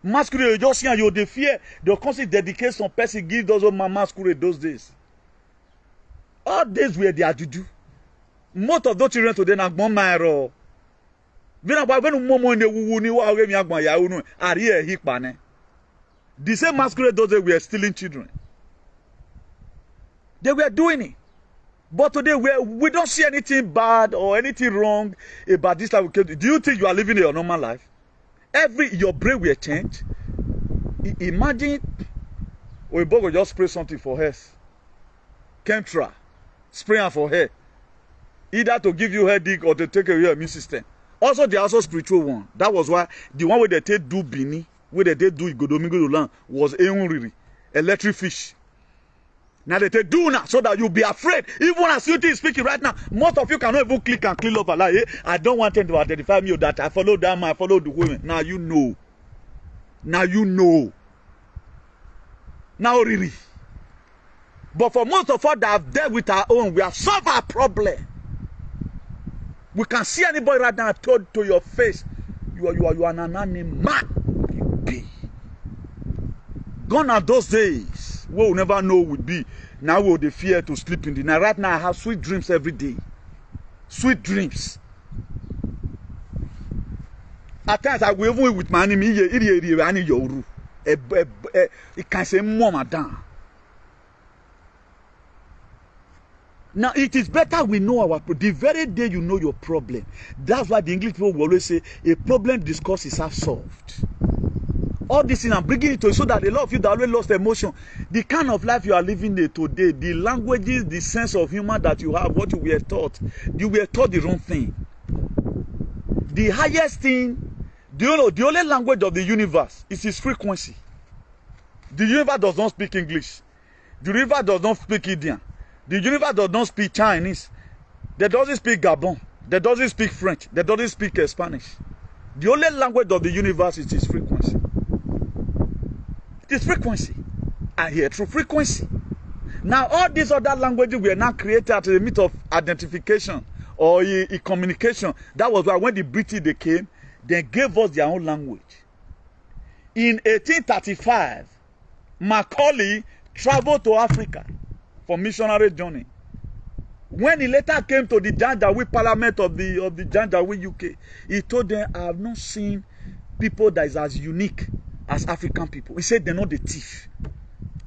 Masquerade, just here, you the fear. They'll constantly dedicate some person, give those old masquerade those days. All days were their juju. Most of those children today are born myro. The same masquerade those days were stealing children. They were doing it. But today we don't see anything bad or anything wrong about this life. Do you think you are living your normal life? Your brain will change. Imagine Oibo will just spray something for her. Chemtra, spray her for her. Either to give you headache or to take away your immune system. Also, there are also spiritual one. That was why the one where they take do Bini, where they do Igodomingo land was Eunriri, electric fish. Now they take do now so that you'll be afraid. Even as you is speaking right now, most of you cannot even click and clean up like, hey, I don't want them to identify me or that I follow them, I follow the women. Now you know. Now you know. Now really. But for most of us that have dealt with our own, we have solved our problem. We can see anybody right now told to your face, you are an animal. You be. Gone are those days. We will never know would be. Now we will fear to sleep in the night. Right now I have sweet dreams every day. Sweet dreams. At times I will even with my enemy. It can say more madam. Now it is better we know our problem. The very day you know your problem. That's why the English people will always say a problem discussed is half solved. All this thing I'm bringing it to you so that a lot of you that already lost emotion, the kind of life you are living there today, the languages, the sense of humor that you have, what you were taught the wrong thing. The highest thing, the only language of the universe is its frequency. The universe does not speak English. The universe does not speak Indian. The universe does not speak Chinese. They doesn't speak Gabon. They doesn't speak French. They doesn't speak Spanish. The only language of the universe is its frequency. This frequency. I hear through frequency. Now, all these other languages were not created at the means of identification or communication. That was why when the British they came, they gave us their own language. In 1835, Macaulay traveled to Africa for missionary journey. When he later came to the Janjaweed Parliament of the Janjaweed UK, he told them, I have not seen people that is as unique as African people. He said they're not the thief.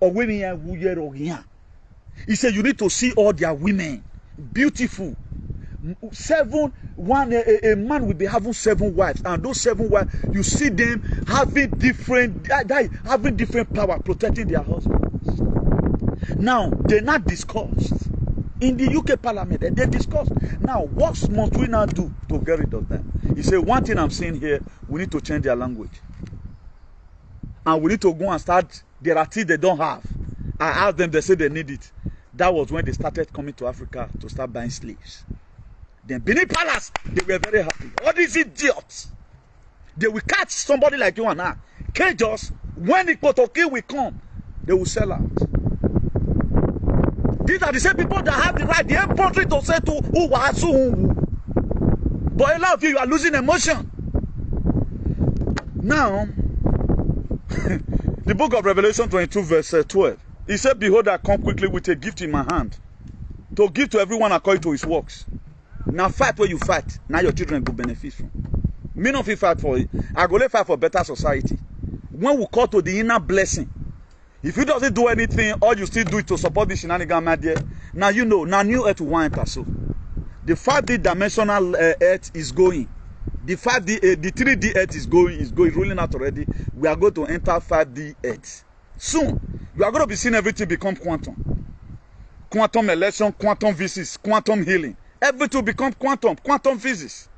Or women. He said you need to see all their women. Beautiful. A man will be having 7 wives. And those 7 wives, you see them having different power, protecting their husbands. Now, they're not discussed. In the UK Parliament, they discussed. Now, what must we now do to get rid of them? He said, one thing I'm saying here, we need to change their language. And we need to go and start, there are things they don't have. I asked them, they said they need it. That was when they started coming to Africa to start buying slaves. Then Benin Palace, they were very happy. All these idiots, they will catch somebody like you and I. Cage us, when the Kotoki will come, they will sell out. These are the same people that have the right, the infantry to say to who was who. But a lot of you are losing emotion. Now, the book of Revelation 22 verse 12. He said, behold, I come quickly with a gift in my hand to give to everyone according to his works. Now fight where you fight. Now your children will benefit from. Me not fight for it. I go fight for better society. When we call to the inner blessing, if you doesn't do anything, all you still do it to support the shenanigan there. Now you know, now new earth will enter so. The 5D dimensional earth is going. The 3D earth is going, rolling out already. We are going to enter 5D earth. Soon, you are going to be seeing everything become quantum. Quantum election, quantum visits, quantum healing. Everything will become quantum physics.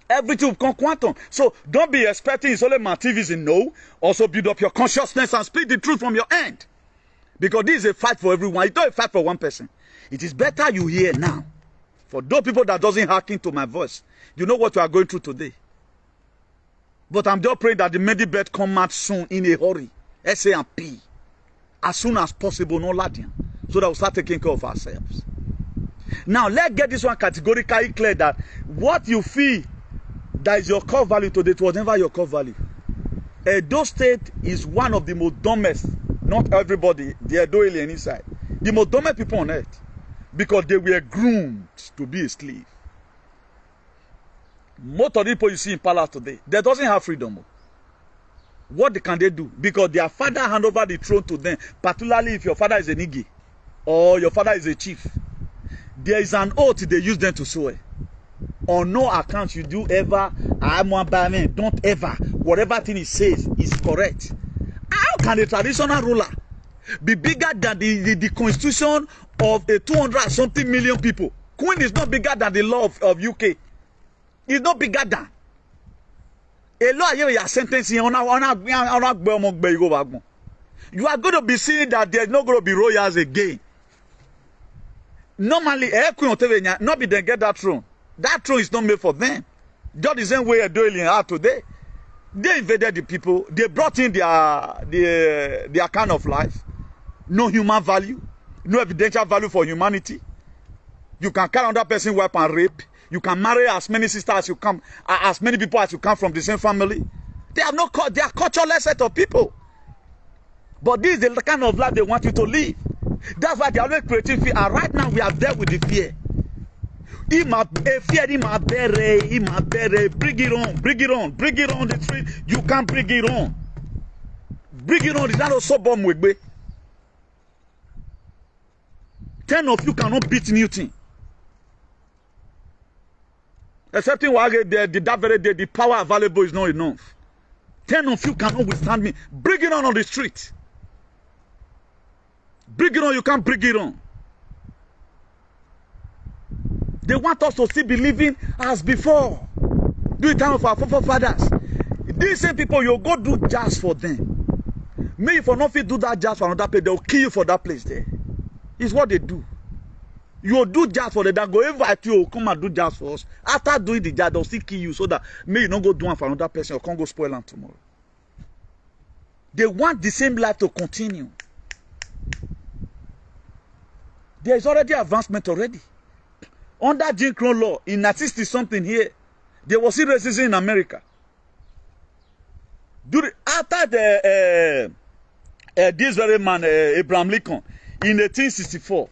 Everything will become quantum. So don't be expecting it's only materialism. No. Also build up your consciousness and speak the truth from your end. Because this is a fight for everyone. It's not a fight for one person. It is better you hear now. For those people that doesn't hearken to my voice, you know what you are going through today. But I'm just praying that the medibet come out soon in a hurry. S-A-M-P. As soon as possible, no Ladian. So that we'll start taking care of ourselves. Now, let's get this one categorically clear that what you feel that is your core value today, it was never your core value. Edo State is one of the most dumbest, not everybody, the Edo alien inside, the most dumbest people on earth, because they were groomed to be a slave. Most of the people you see in palace today, they doesn't have freedom. What can they do? Because their father hand over the throne to them, particularly if your father is a nigga or your father is a chief. There is an oath they use them to swear. On no account you do ever, don't ever, whatever thing he says is correct. How can a traditional ruler be bigger than the constitution of a 200-something million people? Queen is not bigger than the law of UK. It's not bigger than. A law here you are sentencing you are going to be seeing that there's not going to be royals again. Normally, not be they get that throne. That throne is not made for them. Just the same way a doing are today. They invaded the people. They brought in their kind of life. No human value. No evidential value for humanity. You can carry another person, wife, and rape. You can marry as many sisters as you come, as many people as you come from the same family. They have no, they are cultureless set of people. But this is the kind of life they want you to live. That's why they are always creating fear. And right now we are there with the fear. Bring it on, bring it on, bring it on the street. You can't bring it on. Bring it on. Is that also bomb with me? 10 of you cannot beat Newton. Excepting that very day, the power available is not enough. 10 of you cannot withstand me. Bring it on the street. Bring it on, you can't bring it on. They want us to still be living as before. Do the time of our forefathers. These same people, you go do jazz for them. Maybe if you not do that jazz for another place, they'll kill you for that place there. It's what they do. You do jazz for them, they go invite you, come and do jazz for us. After doing the jazz, they'll still kill you so that maybe you don't go do one for another person or can't go spoil them tomorrow. They want the same life to continue. There is already advancement already. Under Jim Crow law, in 1960-something here, there was still racism in America. After this very man, Abraham Lincoln, in 1864,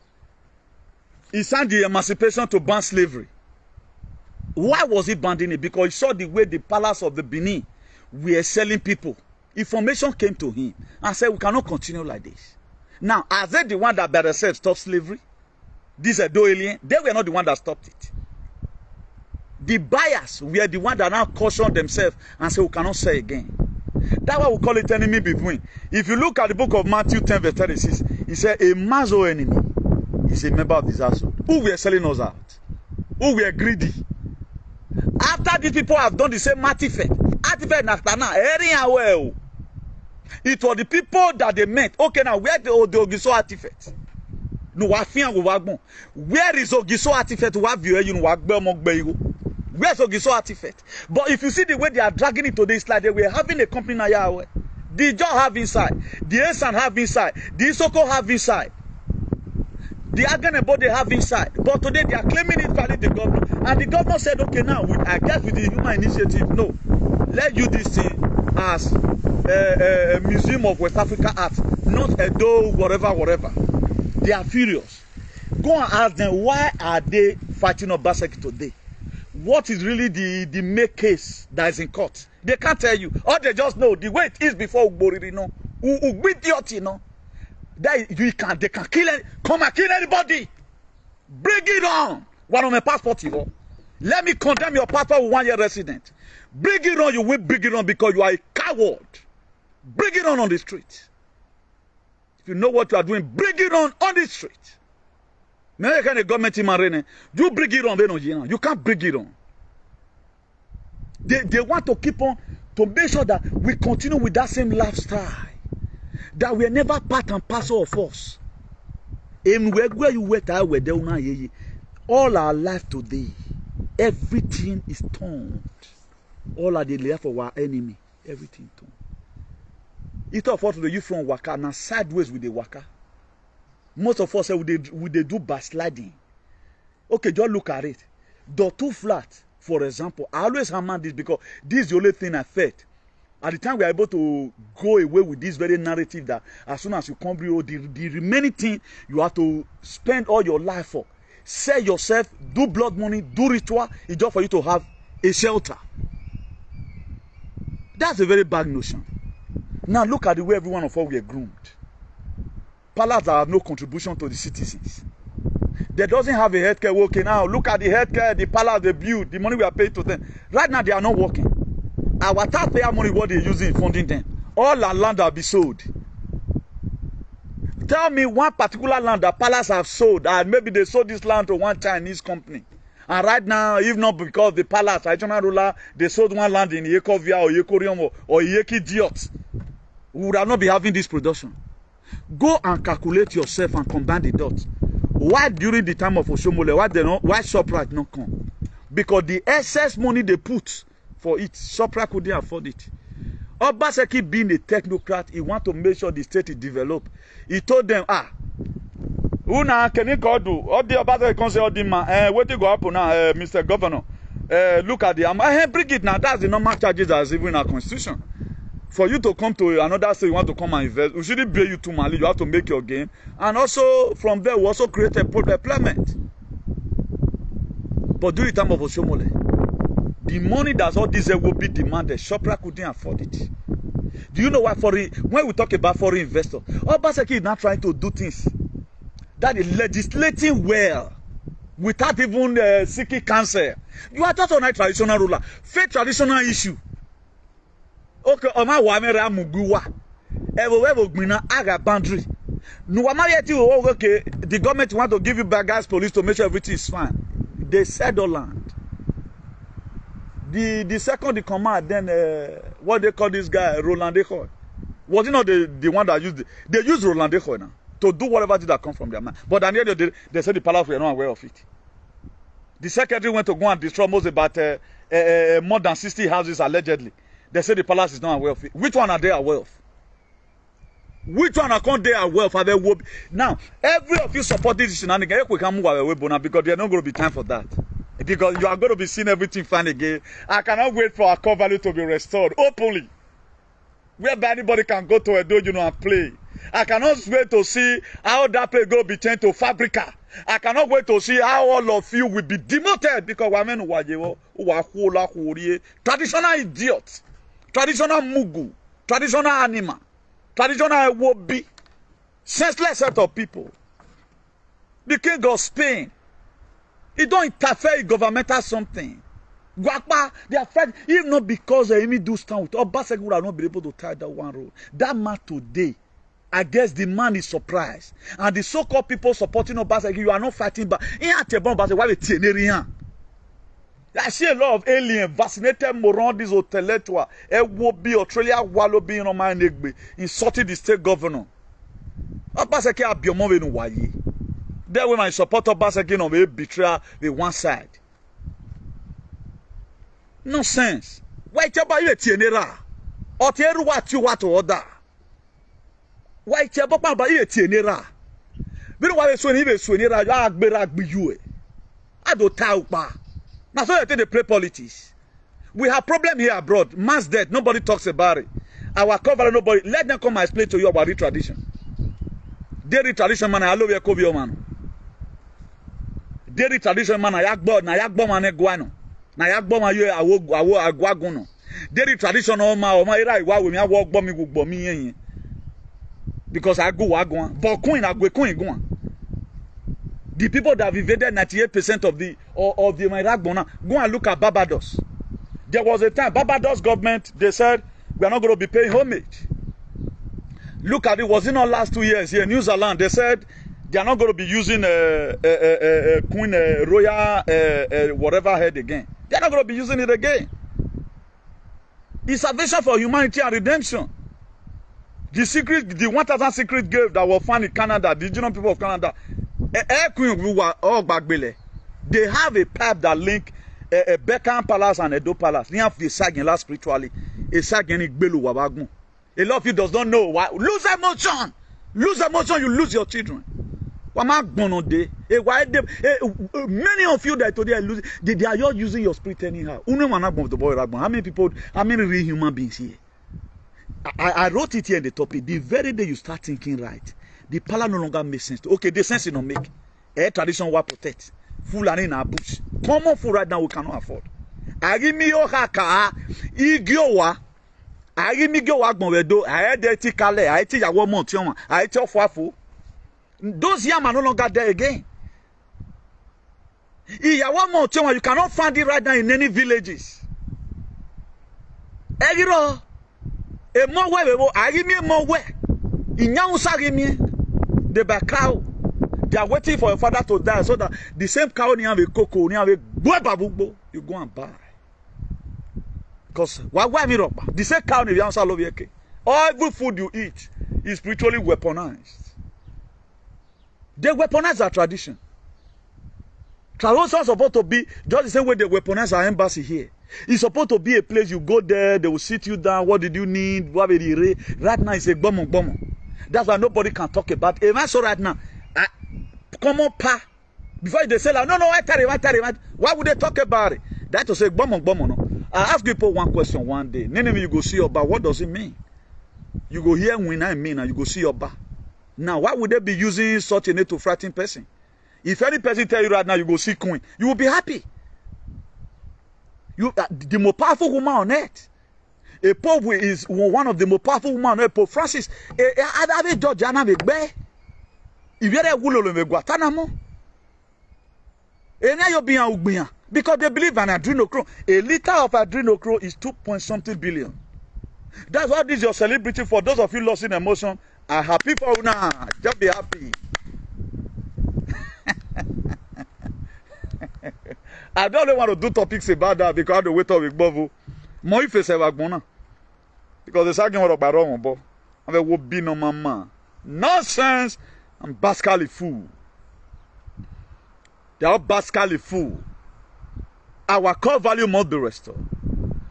he signed the Emancipation to ban slavery. Why was he banning it? Because he saw the way the palace of the Benin were selling people. Information came to him and said, we cannot continue like this. Now, are they the one that by themselves stopped slavery? These are alien. They were not the one that stopped it. The buyers were the one that now cautioned themselves and said, we cannot sell again. That's why we call it enemy between. If you look at the book of Matthew 10 verse 36, he said, a man's own enemy is a member of this household. Who were selling us out? Who were greedy? After these people have done the same artifact, it was the people that they meant. Okay, now where the Ogiso artifact? No, where is Ogiso artifact? Where's Ogiso artifact? But if you see the way they are dragging it today, it's like they were having a company now. Yahweh. The John have inside, the Esan have inside, the Isoko have inside, the Aganebo they have inside. But today they are claiming it valid the governor. And the governor said, okay, now I guess with the human initiative, no, let's use this thing as a museum of West Africa art, not a dough, whatever. They are furious. Go and ask them, why are they fighting Obaseki today? What is really the main case that is in court? They can't tell you. Or they just know the way it is before Ugbori, you know. You know. They can kill come and kill anybody. Bring it on. One of my passport, you know. Let me condemn your passport with 1 year resident. Bring it on, you will bring it on because you are a coward. Bring it on the street. If you know what you are doing, bring it on the street. Now kind of government in you bring it on, you can't bring it on. They want to keep on to make sure that we continue with that same lifestyle. That we are never part and parcel of us. And where you wait, all our life today, everything is turned. All are the left of our enemy. Everything turned. It of us the you from waka now sideways with the waka. Most of us say we they do backsliding. Okay, just look at it. The two flat, for example, I always hammer this because this is the only thing I felt. At the time we are able to go away with this very narrative that as soon as you come real, the remaining thing you have to spend all your life for. Sell yourself, do blood money, do ritual, it's just for you to have a shelter. That's a very bad notion. Now look at the way every one of us were groomed. Palace have no contribution to the citizens. They doesn't have a healthcare working now. Look at the healthcare, the palace they build, the money we are paying to them. Right now they are not working. Our taxpayer money, what they're using funding them. All our land will be sold. Tell me one particular land that Palace have sold, and maybe they sold this land to one Chinese company. And right now, if not because the Palace, regional ruler, they sold one land in Yekovia or Yekorium or Yeki Diot, we would not be having this production. Go and calculate yourself and combine the dots. Why during the time of Oshomole, why ShopRite not come? Because the excess money they put for it, ShopRite couldn't afford it. Obaseki being a technocrat, he want to make sure the state is developed. He told them, Una can you go do? All the Obaseki can say, all the man, what you go up now, Mr. Governor? Look at the bring it now. That's the normal charges that's even in our constitution. For you to come to another state, you want to come and invest, we shouldn't pay you too much. You have to make your gain. And also, from there, we also create a employment. But during the time of Oshomole, the money that all these will be demanded, ShopRite couldn't afford it. Do you know why when we talk about foreign investors, Obaseki is not trying to do things that is legislating well without even seeking counsel. You are just on a traditional ruler. Fake traditional issue. Okay, Oma Wamera Muguwa. Evo Gbina Aga boundary. Okay, the government want to give you baggage police to make sure everything is fine. They settle land. The second in command, then what they call this guy, Roland Decoy. Was it not the one that used it? They used Roland Decoy now to do whatever that come from their mind. But at the end of the day, they said the palace were not aware of it. The secretary went to go and destroy most about more than 60 houses allegedly. They said the palace is not aware of it. Which one are they aware of? Which one are they aware of? Now, every of you support this shenanigans, we can move away because there's not going to be time for that. Because you are going to be seeing everything fine again. I cannot wait for our CORE-VALU to be restored openly. Whereby anybody can go to a dojo and play. I cannot wait to see how that play go be turned to Fabrica. I cannot wait to see how all of you will be demoted because traditional idiots, traditional mugu, traditional animal, traditional wobi, senseless set of people. The king of Spain, he don't interfere in governmental something. Guapa, they are afraid, if not because the enemy do stand with Obaseki would have not been able to tie that one road. That man today, I guess the man is surprised. And the so-called people supporting Obaseki, you are not fighting back. I see a lot of alien, vaccinated moron, these intellectual, Ewobi, Australia, Wallow being on my neck, insulting the state governor. Obaseki abiyomove no waye. There when I support Obaseki on the betrayal the one side. Nonsense. Why tell you tienera? Or tell what you want to order? Why tell Papa you tienera? We don't want to swing even swinera, you I don't tell pa. Now so they play politics. We have problem here abroad. Mass death, nobody talks about it. Our cover, nobody. Let them come and explain to you about the tradition. Daily tradition man, I love your Kobe man. Daily tradition man, I yakbo man guano. Na yakbo man you awo agwagono. Daily tradition oma ira iwa we me walk bomb me gbo mi yen. Because I go wagwan. But queen agwe go. The people that have invaded 98% of the Miragbona, go and look at Barbados. There was a time, Barbados government, they said, we are not going to be paying homage. Look at it, was it not last 2 years here in New Zealand? They said, They are not going to be using Queen Royal whatever head again. They are not going to be using it again. It's salvation for humanity and redemption. The 1,000 secret grave that were found in Canada, the indigenous people of Canada, they have a pipe that link Beckham Palace and Edo Palace. They have the Sagin spiritually. A lot of you does not know why. Lose emotion. Lose emotion, you lose your children. Many of you that today are losing, they are just using your spirit anyhow. How many people, how many real human beings here? I wrote it here in the topic. The very day you start thinking right, the power no longer makes sense. Okay, the sense it don't make. Tradition will protect. Full and in our bush. Common food right now we cannot afford. Agimi haka igiowa. Agimi giowa gmonwedo. I eti kale. I eti yawo montioma. I eti ofuafu. Those yam are no longer there again. Iyawo montioma, you cannot find it right now in any villages. Egiro. A more way, I give me more way. In Yausa give me the back cow. They are waiting for your father to die so that the same cow you have a cocoa, you have a babubo, you go and buy. Because why me rock? The same cow in Yausa love you. Every food you eat is spiritually weaponized. They weaponize our tradition. Tradition is supposed to be just the same way they weaponize our embassy here. It's supposed to be a place you go there, they will sit you down. What did you need? What did you right now it's a bomo. That's why nobody can talk about it. So right now, come on, pa. Before they say, like, no, I tell you. Why would they talk about it? That to say bomo. No. I ask people one question one day. Name you go see your ba. What does it mean? You go hear when I mean, and you go see your ba. Now, why would they be using such a name to frighten person? If any person tell you right now, you go see Queen, you will be happy. You, the most powerful woman on earth. A Pope is one of the most powerful women on earth. Pope Francis. Because they believe in adrenochrome. A liter of adrenochrome is 2.something billion. That's what this is your celebrity for. Those of you lost in emotion, are happy for you now. Just be happy. I don't really want to do topics about that because I have to wait up with Bovo. More if it's ever gonna. Because the second word of Baron, Bob. I will be no mama. Nonsense and basically fool. They are basically fool. Our core value must be restored.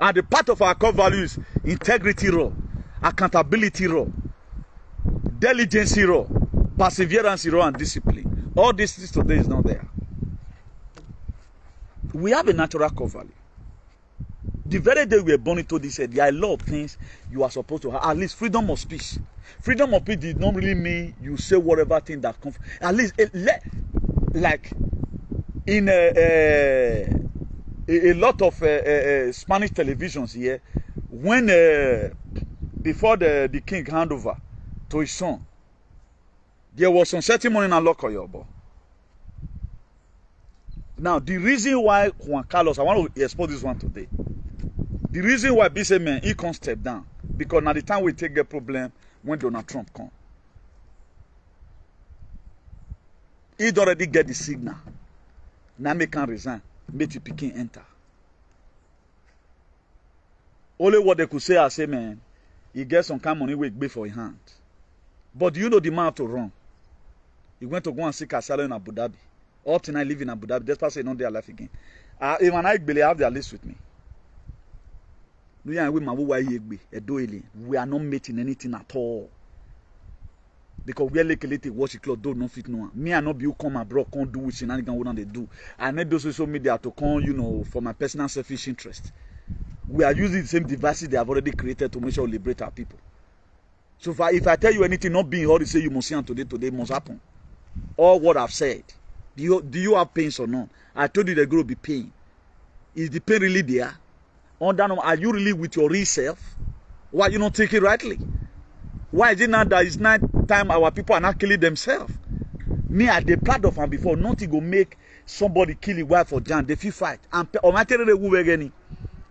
And the part of our core value is integrity raw, accountability raw, diligence raw, perseverance raw, and discipline. All these things today is not there. We have a natural core value. The very day we were born into this, there are a lot of things you are supposed to have. At least freedom of speech. Freedom of speech did not really mean you say whatever thing that comes. At least, like in a lot of Spanish televisions here, when before the king hand over to his son, there was some ceremony in Lokoyobo. Now, the reason why Juan Carlos, I want to expose this one today. The reason why BC man, he can't step down. Because now the time we take the problem when Donald Trump come. He'd already get the signal. Now he can resign. Make the Peking enter. Only what they could say, I say, man, he gets some kind of money with big for his hand. But do you know the man have to run? He went to go and seek asylum in Abu Dhabi. Up to now, I live in Abu Dhabi. This person not their life again. Even I believe I have their list with me. We are not making anything at all. Because we are like a watch the cloth, don't fit no one. Me and not be who come abroad, can't do which and what they do. I need those social media to come, you know, for my personal selfish interest. We are using the same devices they have already created to make sure we liberate our people. So if I tell you anything not being hard to say you must see on today must happen. All what I've said. Do you have pains or not? I told you they're going to be pain. Is the pain really there? Are you really with your real self? Why you not take it rightly? Why is it not that it's not time our people are not killing themselves? Me, I did part of them before. Nothing go make somebody kill a wife or Jan. They feel fight. And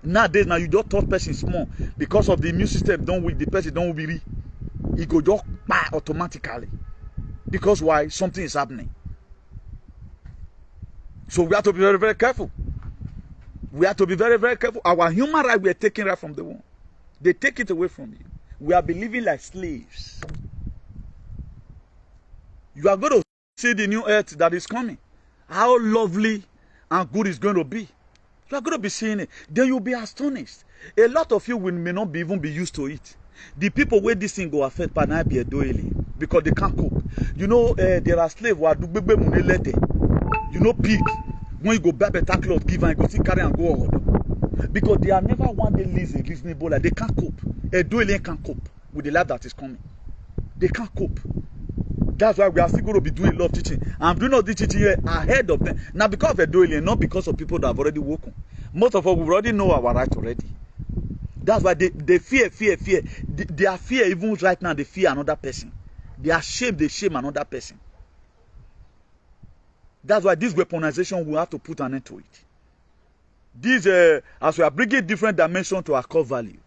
nowadays, now you just thought person small because of the immune system. Don't weak the person don't be. It go just automatically. Because why? Something is happening. So we have to be very, very careful. We have to be very, very careful. Our human right we are taking right from the womb. They take it away from you. We are living like slaves. You are going to see the new earth that is coming. How lovely and good it's going to be. You are going to be seeing it. Then you'll be astonished. A lot of you may not even be used to it. The people where this thing go affect because they can't cope. You know, there are slaves who are you know, pig. When you go buy better clothes, give and go see carry and go on. Because they are never one day reasonable. Like they can't cope. A dueling can't cope with the life that is coming. They can't cope. That's why we are still going to be doing a lot of teaching. I'm doing all this teaching here ahead of them. Now because of a dueling, not because of people that have already woken. Most of us we already know our right already. That's why they fear. Their fear, even right now, they fear another person. They are ashamed, they shame another person. That's why this weaponization, we have to put an end to it. This, as we are bringing different dimensions to our core value,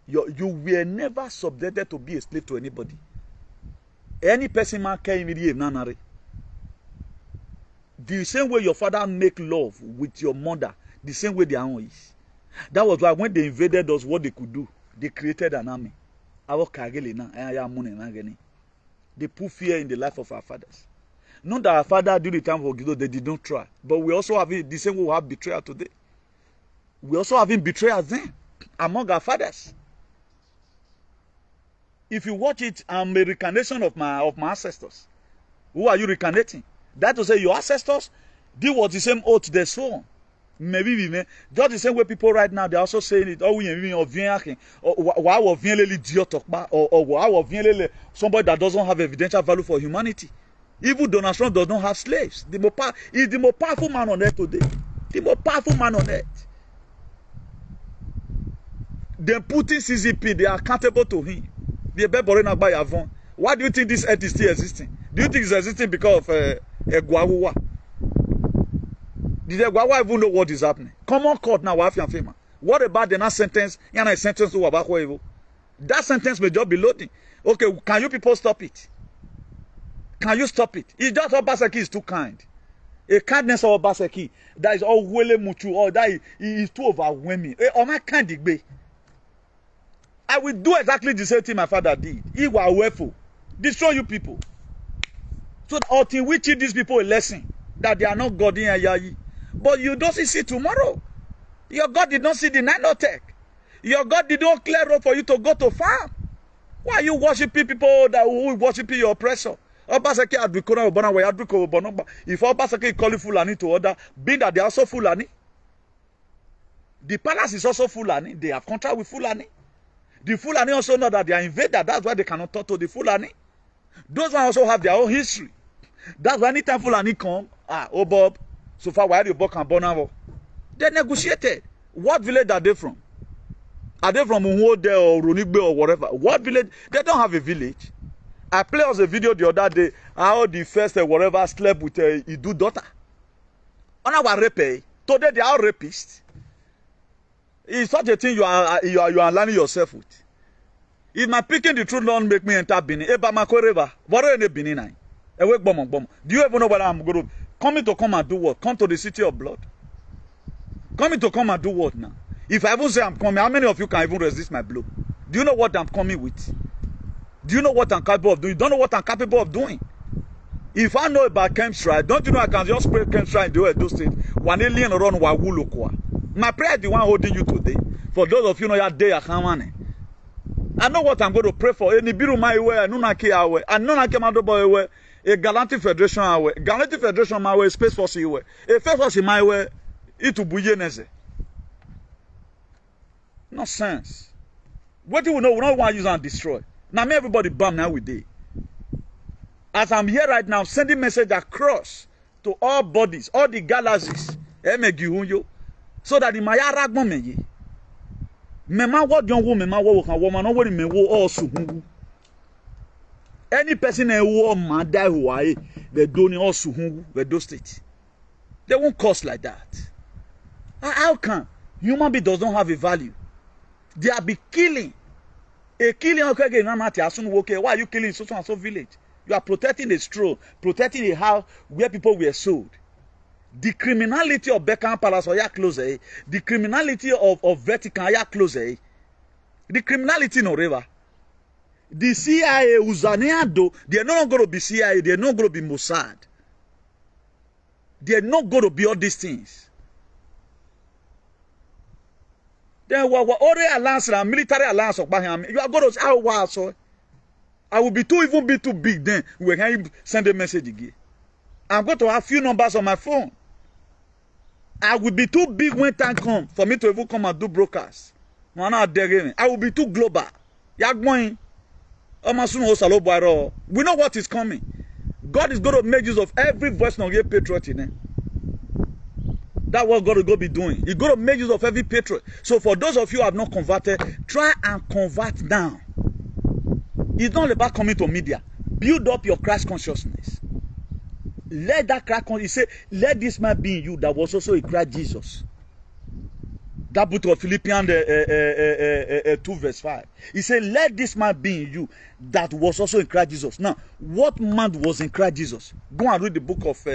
you were never subjected to be a slave to anybody. Any person man can immediately nanare. The same way your father make love with your mother, the same way their own is. That was why when they invaded us, what they could do, they created an army. They put fear in the life of our fathers. Not that our father during the time of Gido, they did not try. But we also have it, the same way we have betrayal today. We also have betrayal then among our fathers. If you watch it, I'm a reincarnation of my ancestors. Who are you reincarnating? That to say your ancestors did what the same oath they swore. Maybe just the same way people right now they're also saying it. Oh, we or somebody that doesn't have evidential value for humanity. Even Donald Trump does not have slaves. He's the most powerful man on earth today. The most powerful man on earth. Then Putin CCP, they are accountable to him. Why do you think this earth is still existing? Do you think it's existing because of Guawa? Did Guawa even know what is happening? Common court now, what about the last sentence? That sentence may just be loading. Okay, can you people stop it? Can you stop it? It's just Obaseki is too kind. A kindness of Obaseki that is all wele muchu or that is too overwhelming. Oh my kind be. I will do exactly the same thing my father did. He was awful. Destroy you people. So until we teach these people a lesson that they are not God in Ayayi. But you don't see tomorrow. Your God did not see the nanotech. Your God did not clear road for you to go to farm. Why are you worshiping people that will worship your oppressor? If Obaseki call you Fulani to order, being that they are also Fulani. The palace is also Fulani. They have contract with Fulani. The Fulani also know that they are invaders. That's why they cannot talk to the Fulani. Those ones also have their own history. That's why anytime Fulani come, oh Bob, so far why are you Bok and Bonavo? They negotiated. What village are they from? Are they from Unwode or Runigbe or whatever? What village? They don't have a village. I played us a video the other day how the first whatever slept with Idu daughter. On our rape. Today they are rapists. It's such a thing you are aligning yourself with. If my picking the truth don't make me enter Benin, Eba Makoreva, what are they Benin? Do you ever know what I'm going to coming to come and do what? Come to the city of blood. Coming to come and do what now? If I even say I'm coming, how many of you can even resist my blow? Do you know what I'm coming with? Do you know what I'm capable of doing? You don't know what I'm capable of doing. If I know about chemistry, don't you know I can just spray chemistry in the Edo State? One alien run Wawulokwa. My prayer is the one holding you today. For those of you know your day, I know what I'm going to pray for. Any biru my way, Nunaki awe, and Nunaki Madobo way, a Galactic Federation awe, Galactic Federation my way, Space Force way, a Space Force in my way, it will be yenese. No sense. What do we know? We don't want to use and destroy. Now, me everybody bam now with day. As I'm here right now, sending message across to all bodies, all the galaxies, so that the Maya Ragman me. Mema what young woman, mema what woman, nobody may wo also. Any person a woman die who are they don't also who do state. They won't cost like that. How can human being does not have a value? They are be killing. A killing okay, why are you killing so and so village? You are protecting a stroll, protecting a house where people were sold. The criminality of Beckham Palace or close, the criminality of Vatican close, the criminality no river. The CIA Uzaneado, they're not going to be CIA, they're not going to be Mossad. They're not going to be all these things. Then what already alliance and military alliance of Baham, you are going to say, oh, wow, so I will be too big then when I send a message again. I'm going to have few numbers on my phone. I will be too big when time comes for me to even come and do broadcast. I will be too global. We know what is coming. God is going to make use of every voice of your patriot in it. That's what God is going to be doing. He's going to make use of every patriot. So for those of you who have not converted, try and convert now. It's not about coming to media. Build up your Christ consciousness. Let that Christ consciousness, he said, let this man be in you that was also in Christ Jesus. That book of Philippians 2 verse 5. He said, let this man be in you that was also in Christ Jesus. Now, what man was in Christ Jesus? Go and read the book of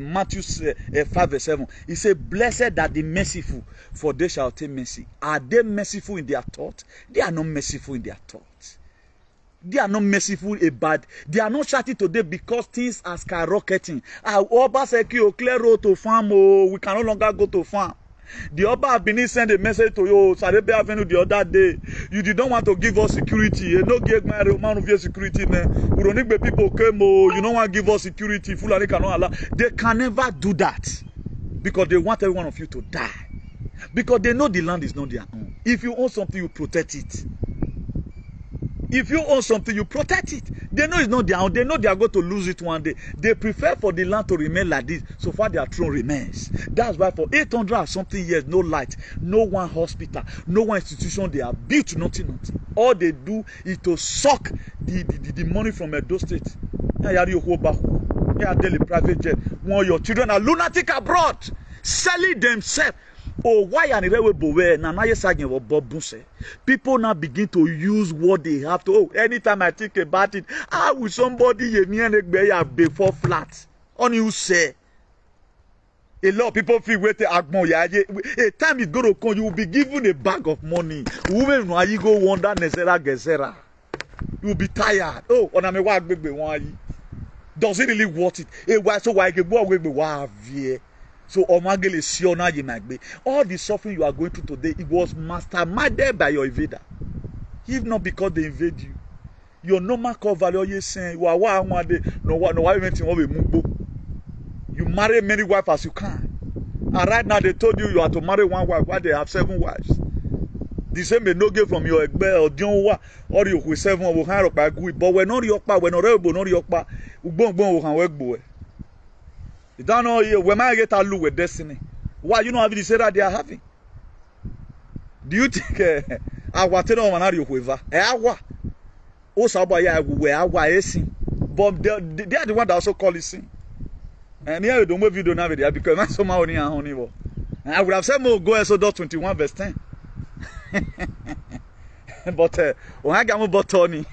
Matthew 5 verse 7. He said, blessed are the merciful, for they shall obtain mercy. Are they merciful in their thoughts? They are not merciful in their thoughts. They are not merciful about. They are not shouting today because things are skyrocketing. Oba said, clear road to farm. Oh, we can no longer go to farm. The Oba have been sent a message to you, Sarebe Avenue the other day. You did not want to give us security. You no give my man of your security. We don't need the people came. You don't want to give us security. Fulani cannot allow. They can never do that because they want every one of you to die. Because they know the land is not their own. If you own something, you protect it. If you own something, you protect it. They know it's not their own. They know they are going to lose it one day. They prefer for the land to remain like this, so far their throne remains. That's why for 800 and something years, no light, no one hospital, no one institution, they are built nothing. All they do is to suck the money from Edo State. Daily private jet. When your children are lunatic abroad, selling themselves. Oh, why are people now begin to use what they have to? Oh, anytime I think about it, how will somebody before flat? On you say, a lot of people feel wait a time is going to come, you will be given a bag of money. Women, why you go wonder Nezera. You will be tired. Oh, on a walk baby, why? Does it really worth it? So why get more with me? So all the suffering you are going through today, it was masterminded by your invader. If not because they invade you, your normal core value you saying you marry many wives as you can. And right now they told you have to marry one wife while they have 7 wives. The same may not get from your or you with 7 or but when not your pa, when not your pa, you don't know when I get a look with destiny. Why you know having the say that they are having? Do you think I want to know when you quiver? Also, but they are the one that also call it sin. And here you don't know if you don't have it there because that's somehow only and honey. I would have said more go Exodus 21 verse 10. But when I get more botany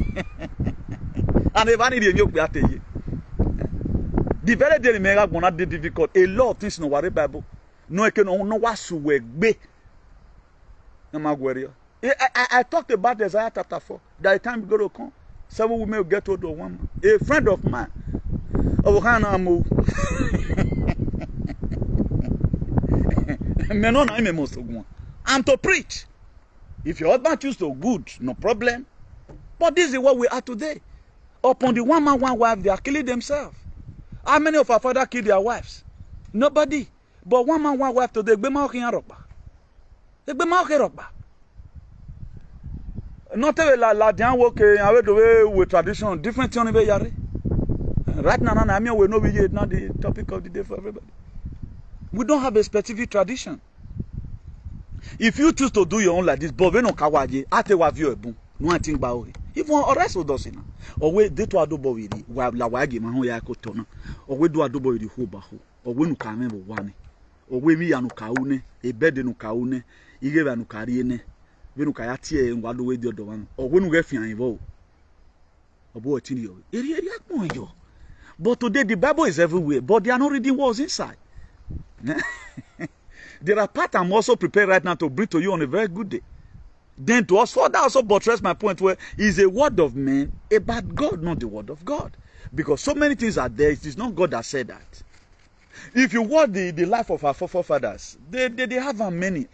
and if I need a new be the very day me ga gonna be difficult. A lot of things no worry Bible. No can no wasu we gbe. I talked about Isaiah chapter 4. That time is going to come. 7 women will get hold of one man. A friend of mine. I'm to preach. If your husband chooses to good, no problem. But this is what we are today. Upon the one man, one wife, they are killing themselves. How many of our fathers kill their wives? Nobody. But one man, one wife today, not la dian work with tradition, different thing. Right now, I mean, we know we are not the topic of the day for everybody. We don't have a specific tradition. If you choose to do your own like this, but we no kawaje, ate wa view ebun, no think about it. Even arrest us na. Or we dey to adobo we di, wa la wa ge ma ho ya ko to na. Or we do adobo we di ho ba ho. Or we no ka me bo wa ne. Or we mi ya no ka u ne, e bed no ka u ne, ige ba no ka ri ne. We no ka ya tie ngwa do we di odo wa no. Or we no ge fian ivo. But today the Bible is everywhere, but they are not reading what's inside. There are parts I'm also prepared right now to bring to you on a very good day. Then to us, further also buttress my point where it's a word of man about God, not the word of God. Because so many things are there, it is not God that said that. If you watch the life of our forefathers, they have many.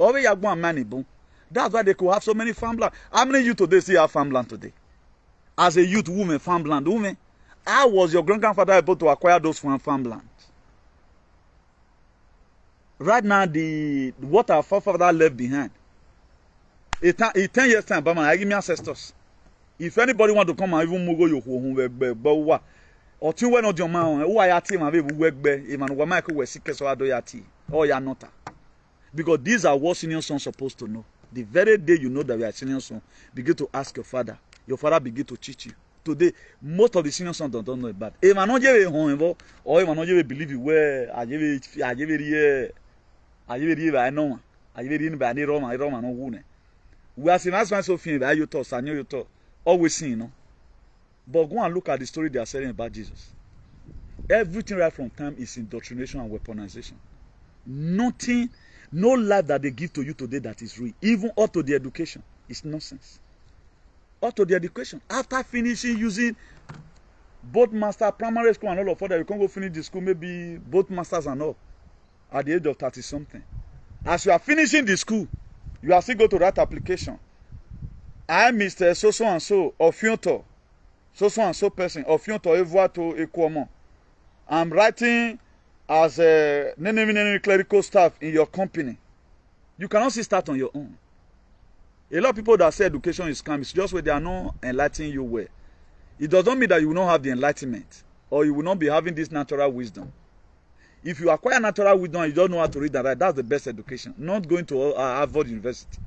That's why they could have so many farmland. How many you today see have farmland today? As a youth woman, farmland woman, how was your grandfather able to acquire those farmland? Right now, what our forefather left behind. 10 years time, but I give me ancestors. If anybody want to come and even mugo you who or two when your man who I team have work be even when Michael was sick so do yati or ya not. Because these are what senior sons supposed to know. The very day you know that we are senior son, begin to ask your father. Your father begin to teach you. Today, most of the senior sons don't know about. If I not give home or if I not believe you where I give it I know. I give it by the Roma no wound. We are seeing as much so few that you thought, I know you thought, always seen, no. But go and look at the story they are saying about Jesus. Everything right from time is indoctrination and weaponization. Nothing, no life that they give to you today that is real, even up to the education, is nonsense. Up to the education. After finishing using both master, primary school and all of that, you can go finish the school, maybe both masters and all, at the age of 30 something. As you are finishing the school, you are still go to that application. I, Mr. So and so, of Fionto, so and so person, of Fionto, Evoa to Equamo. I'm writing as a clerical staff in your company. You cannot still start on your own. A lot of people that say education is scam, it's just where they are not enlightening you well. It doesn't mean that you will not have the enlightenment, or you will not be having this natural wisdom. If you acquire natural wisdom, you don't know how to read and write, that's the best education. Not going to Harvard University.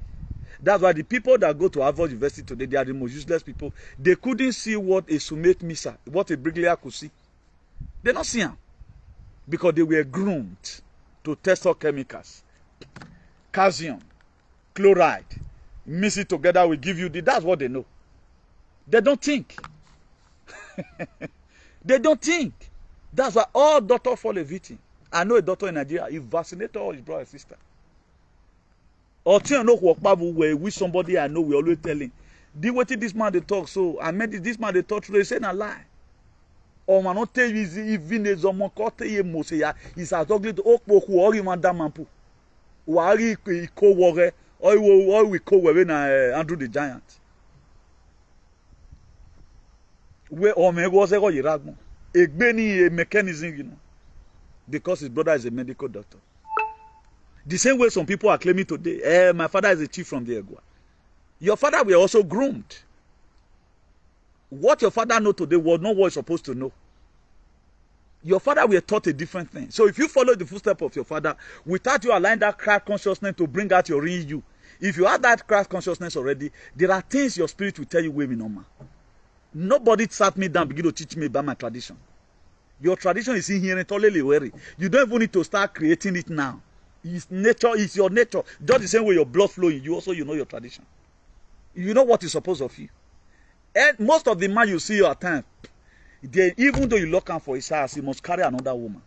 That's why the people that go to Harvard University today, they are the most useless people. They couldn't see what a summate missile, what a bricklayer could see. They don't see them. Because they were groomed to test all chemicals. Calcium, chloride, mix it together, we give you that's what they know. They don't think. They don't think. That's why all doctors fall a victim. I know a doctor in Nigeria, he vaccinated all his brother and sister. Or till know what Bible where with somebody I know, we always telling. The way this man they talk, so I met this man they talk today, saying a lie. Or man not tell you even a someone caught a moseya, is as ugly to Okpo who or even Damampu. Wari co warre, or we co when Andrew the Giant. Where Ome was a Iragmo. A mechanism, you know, because his brother is a medical doctor. The same way some people are claiming today, my father is a chief from the Egua. Your father were also groomed. What your father know today was not what he's supposed to know. Your father were taught a different thing. So if you follow the footsteps of your father, without you allowing that Christ consciousness to bring out your real you, if you have that Christ consciousness already, there are things your spirit will tell you women normal. Nobody sat me down begin to teach me about my tradition. Your tradition is inherent, totally worry. You don't even need to start creating it now. It's nature, it's your nature. Just the same way your blood flowing, you also you know your tradition. You know what is supposed of you. And most of the man you see at time, even though you look out for his house, he must carry another woman.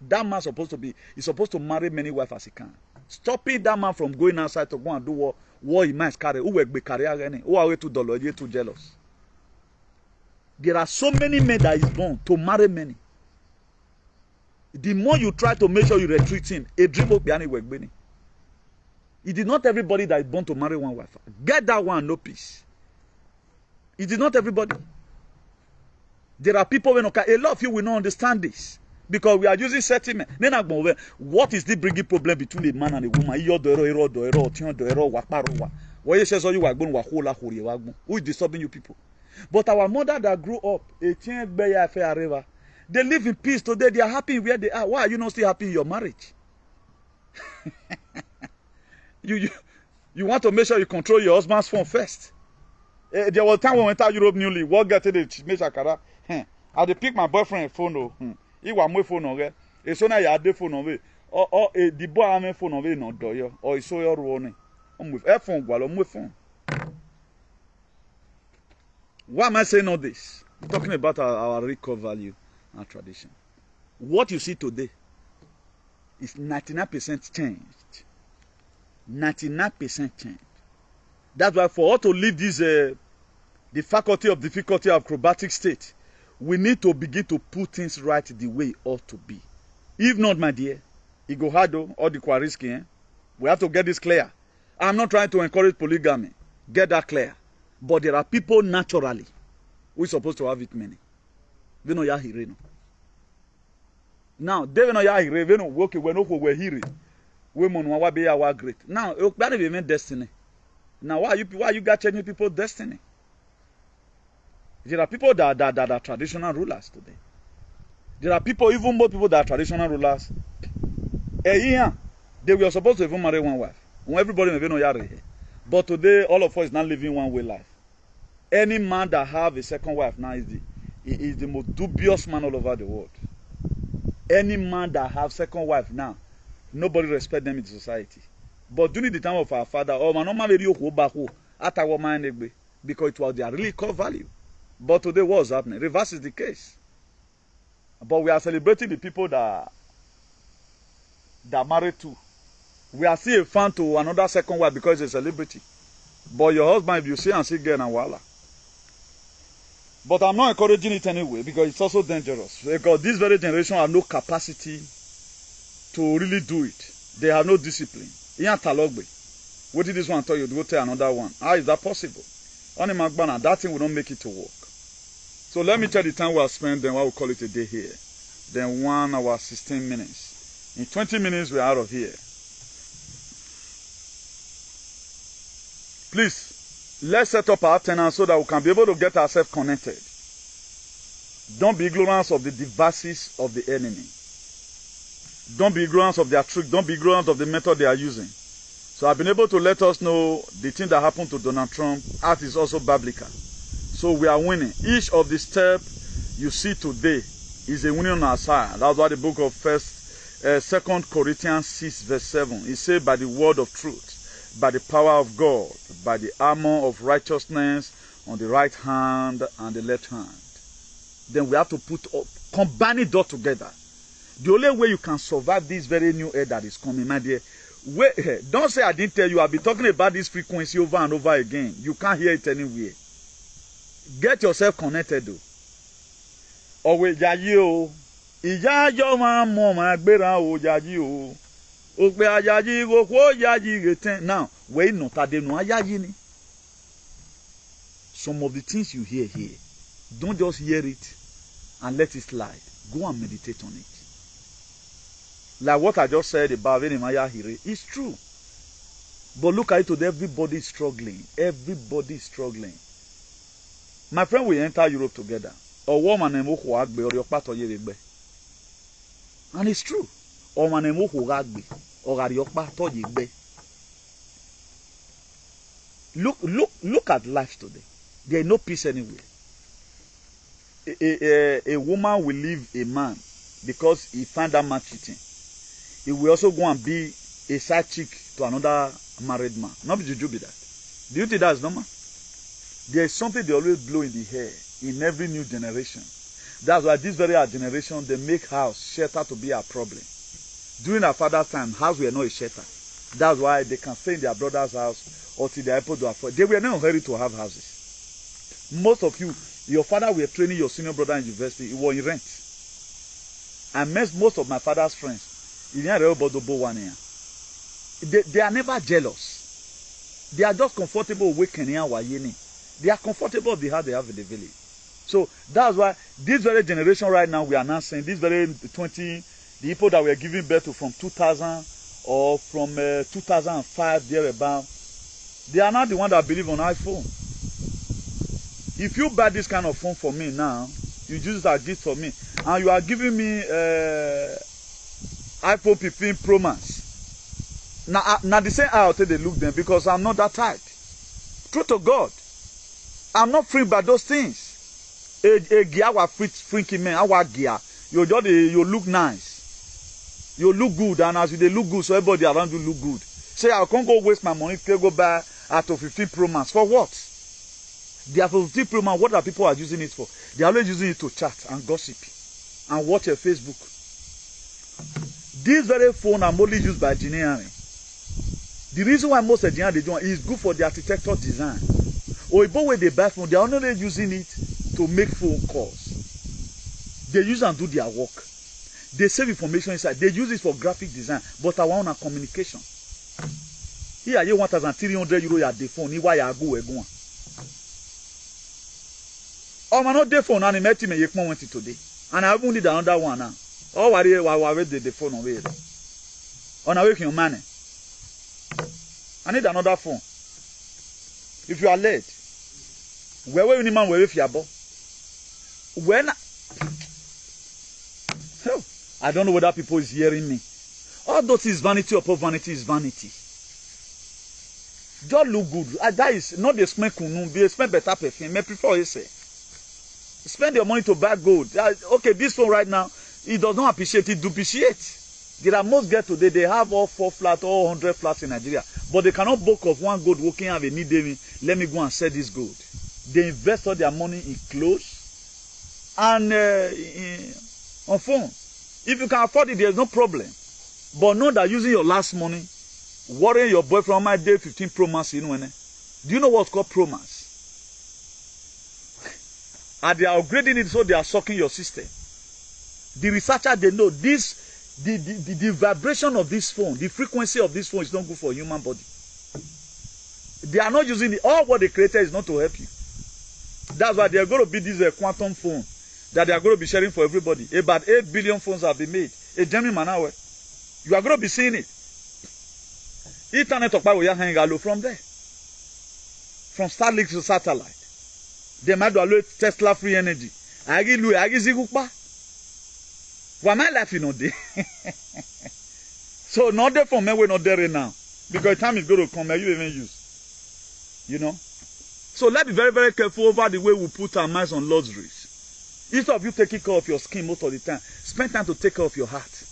That man is supposed to marry many wives as he can. Stopping that man from going outside to go and do what he might carry. Who will be carrying? Who are way too jealous? There are so many men that is born to marry many. The more you try to make sure you retreat him, a dream will be anywhere. It is not everybody that is born to marry one wife. Get that one, no peace. It is not everybody. There are people when a lot of you will not understand this because we are using settlement. What is the bringing problem between a man and a woman? Who is disturbing you people? But our mother that grew up, they live in peace today. They are happy where they are. Why are you not still happy in your marriage? You want to make sure you control your husband's phone first. There was a time when we went out Europe newly. What get to the I dey pick my boyfriend phone. He was my phone on. It's so now you have the phone on. Or the boy have my phone on. No do you? Or so your running. I'm with phone. While I'm with phone. Why am I saying all this? I'm talking about our real core value and tradition. What you see today is 99% changed. 99% changed. That's why for us to leave this, the faculty of difficulty acrobatic state, we need to begin to put things right the way it ought to be. If not, my dear, it go hard or the risky. We have to get this clear. I'm not trying to encourage polygamy. Get that clear. But there are people naturally who are supposed to have it many. We know Yahireno. Now, they know Yahire, we know work when we're hearing. Women will be our great. Now, that is even destiny. Now, why you got changing people's destiny? There are people that are traditional rulers today. There are people, even more people that are traditional rulers. They were supposed to even marry one wife. When everybody may know Yahire. But today, all of us is not living one way life. Any man that have a second wife now is the most dubious man all over the world. Any man that have second wife now, nobody respect them in society. But during the time of our father, because it was their really core value. But today, what's happening? Reverse is the case. But we are celebrating the people that married too. We are still a fan to another second wife because it's a celebrity. But your husband, if you see and see girl and wala. But I'm not encouraging it anyway because it's also dangerous. Because this very generation have no capacity to really do it. They have no discipline. What did this one tell you? Go tell another one. How is that possible? Only Magbana, that thing will not make it to work. So let me tell the time we have spent, then I will call it a day here. Then 1 hour, 16 minutes. In 20 minutes, we're out of here. Please, let's set up our tenants so that we can be able to get ourselves connected. Don't be ignorant of the devices of the enemy. Don't be ignorant of their trick. Don't be ignorant of the method they are using. So I've been able to let us know the thing that happened to Donald Trump. Art is also biblical. So we are winning. Each of the steps you see today is a winning on our side. That's why the book of 2 Corinthians 6 verse 7. It says, by the word of truth, by the power of God, by the armor of righteousness on the right hand and the left hand. Then we have to combine it all together. The only way you can survive this very new air that is coming, my dear, don't say I didn't tell you. I've been talking about this frequency over and over again. You can't hear it anywhere. Get yourself connected though. Always jaji o. Ija jo ma mo ma gbera o jaji o. O pe ajaji go ko jaji geten. Now, we no tade no ajaji ni. Some of the things you hear here, don't just hear it and let it slide. Go and meditate on it. Like what I just said about Venimaya Hire, it's true. But look at it today, everybody is struggling. Everybody is struggling. My friend, we enter Europe together. And it's true. Look at life today. There is no peace anywhere. A woman will leave a man because he find that man cheating. He will also go and be a side chick to another married man. Not be juju be that. Do you think that's normal? There is something they always blow in the air in every new generation. That's why this very generation, they make house, shelter to be a problem. During our father's time, house were not a shelter. That's why they can stay in their brother's house or till they're able to afford. They were not in a hurry to have houses. Most of you, your father were training your senior brother in university, he was in rent. And most of my father's friends, they are never jealous. They are just comfortable with Kenya Wayeni. They are comfortable with the house they have in the village. So that's why this very generation right now we are now saying, this very 20, the people that were giving birth to from 2000 or from 2005 thereabout, they are not the one that believe on iPhone. If you buy this kind of phone for me now, you use it as gift for me, and you are giving me iPhone 15 Pro Max. Now the same I'll tell they look them because I'm not that type. True to God, I'm not free by those things. A gear was freaking man, our gear. You look nice, you look good, and as you they look good, so everybody around you look good. Say I can't go waste my money to go buy out of 15 Pro Max for what? The AP 15 Pro, man, what are people are using it for? They are always using it to chat and gossip and watch a Facebook. This very phone are mostly used by engineering. The reason why most engineers they do it is good for the architectural design. Or if when they buy phone, they are only using it to make phone calls. They use and do their work. They save information inside. They use it for graphic design, but I want a communication. Here, you 1,300 euro at the phone. Why you go again? Oh, man, not the phone. I met him and you went today, and I only need another one now. Oh, why the phone away? On away from your money. I need another phone. If you are late, where will you man with your boy? When I don't know whether people is hearing me. All that is vanity upon vanity is vanity. Just look good. That is not the spend kunu, they spend better perfume. I prefer you say. Spend your money to buy gold. Okay, this phone right now, it does not appreciate, it depreciates. There are most girls today, they have all 4 flats, all 100 flats in Nigeria. But they cannot book of one gold working have a need. Let me go and sell this gold. They invest all their money in clothes and on phone. If you can afford it, there's no problem. But know that using your last money, worrying your boyfriend might day 15 Pro Max, you know, do you know what's called Pro Max? And they are upgrading it so they are sucking your system. The researchers, they know this, the vibration of this phone, the frequency of this phone is not good for human body. They are not using it. All what they created is not to help you. That's why they are going to be this quantum phone that they are going to be sharing for everybody. About 8 billion phones have been made. A German man, you are going to be seeing it. Internet of power hang from there. From Starlink to satellite. They might do Tesla free energy. I give you, why my life is not there? So not there for me, we're not there right now. Because time is going to come, you even use. You know? So let's be very, very careful over the way we put our minds on luxuries. Instead of you taking care of your skin most of the time, spend time to take care of your heart.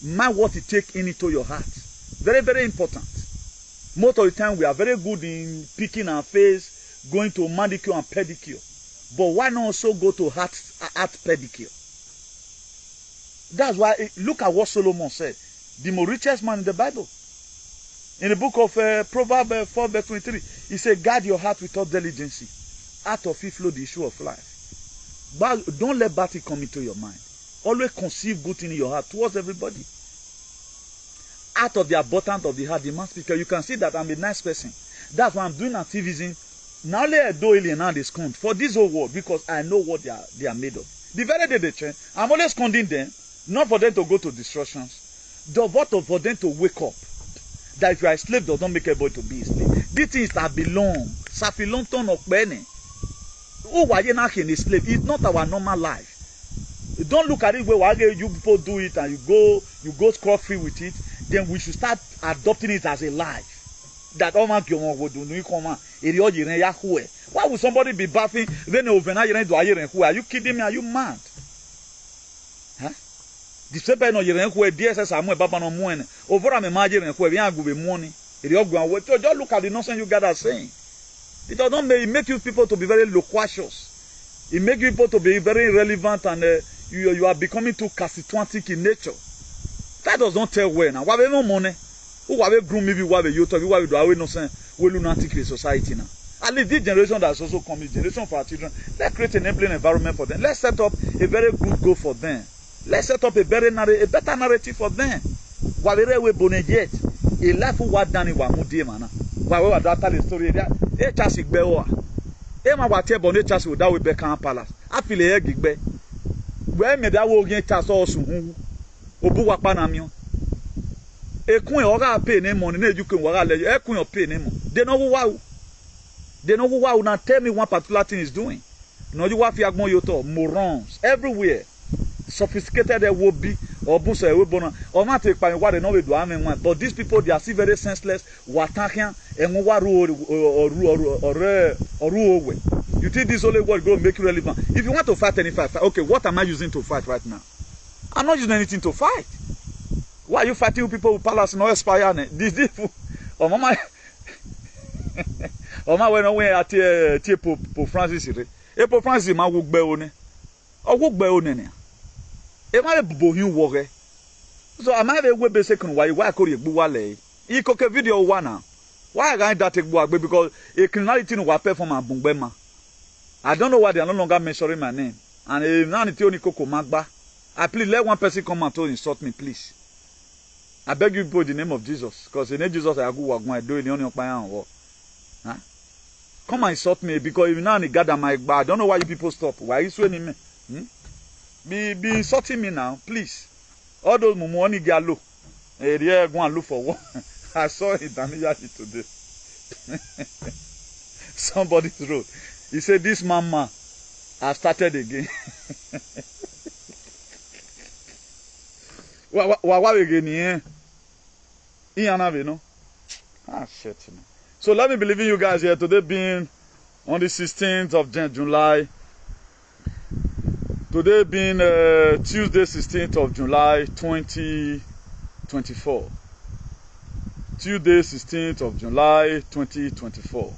Mind what you take into your heart. Very, very important. Most of the time we are very good in picking our face, going to manicure and pedicure. But why not also go to heart pedicure? That's why, look at what Solomon said. The most richest man in the Bible. In the book of Proverbs 4 verse 23, he said, guard your heart with all diligence. Out of it flow the issue of life. But don't let bad things come into your mind. Always conceive good thing in your heart towards everybody. Out of the abundance of the heart, the mouth speaks. You can see that I'm a nice person. That's why I'm doing activism. Now let do alien and discount for this whole world because I know what they are made of. The very day they change, I'm always condemning them, not for them to go to destructions, but for them to wake up. That if you are a slave, does not make everybody to be a slave. These things that belong, Safilon ton of penny. Oh, why you not in a slave? It's not our normal life. Don't look at it where you people do it and you go scot free with it. Then we should start adopting it as a life. That all man can do. Why would somebody be bathing then overnight? Are you kidding me? Are you mad? Huh? The same no you who DSS are more baba no money. Over I'm imagining who vient go be money. Just look at the nonsense you guys are saying. It does not make you people to be very loquacious. It makes you people to be very irrelevant and you are becoming too constituentic in nature. That does not tell well now. Why have no money? Who have groom maybe why you talk why we do away no sense we lunatic in society now. At least this generation that's also coming, generation for our children, let's create an enabling environment for them. Let's set up a very good goal for them. Let's set up a better narrative for them. Why we bonnet yet? A life who was done in Wamudi mana. Why we were that the story there? A chassis bewa. Emma wate bonnet chassis without we Beckham Palace. I feel a gigbe. Where me that will get chassis also who Obu Wapanamio. A queen or pay name money, you can let you a queen or pay name. They know who. They know who will not tell me one particular thing is doing. No, you have yoto morons everywhere. Sophisticated there will be or busa or not take by what they know we do. But these people they are still very senseless. Watakian and or you think this only word going to make you relevant? If you want to fight any fight, okay, what am I using to fight right now? I'm not using anything to fight. Why are you fighting with people with palace no expire? These people, oh mama. O ma we no we ati Pope Francis re. E Pope Francis ma wo gbe oni. O wo gbe oni ne. E ma be bo hin wo re. So am I we be second why ko re gbu wale. I ko ke video wa na. Why I that take gbu agbe because a criminality no wa perform abungbe ma. I don't know why they are no longer mentioning my name. And if now it's only Coco Magba, I please let one person come and to insult me, please. I beg you put the name of Jesus, because in Jesus I go work do it only on huh? Come and insult me because if now they gather my bar, I don't know why you people stop. Why are you swinging me? Be insulting me now, please. All those money get low. Hey, go and look for one. I saw it today. Somebody's road. He said, this mama has started again. What again? Ah, shit. So let me believe in you guys here today being on the 16th of July. Today being Tuesday, 16th of July, 2024. Tuesday, 16th of July, 2024.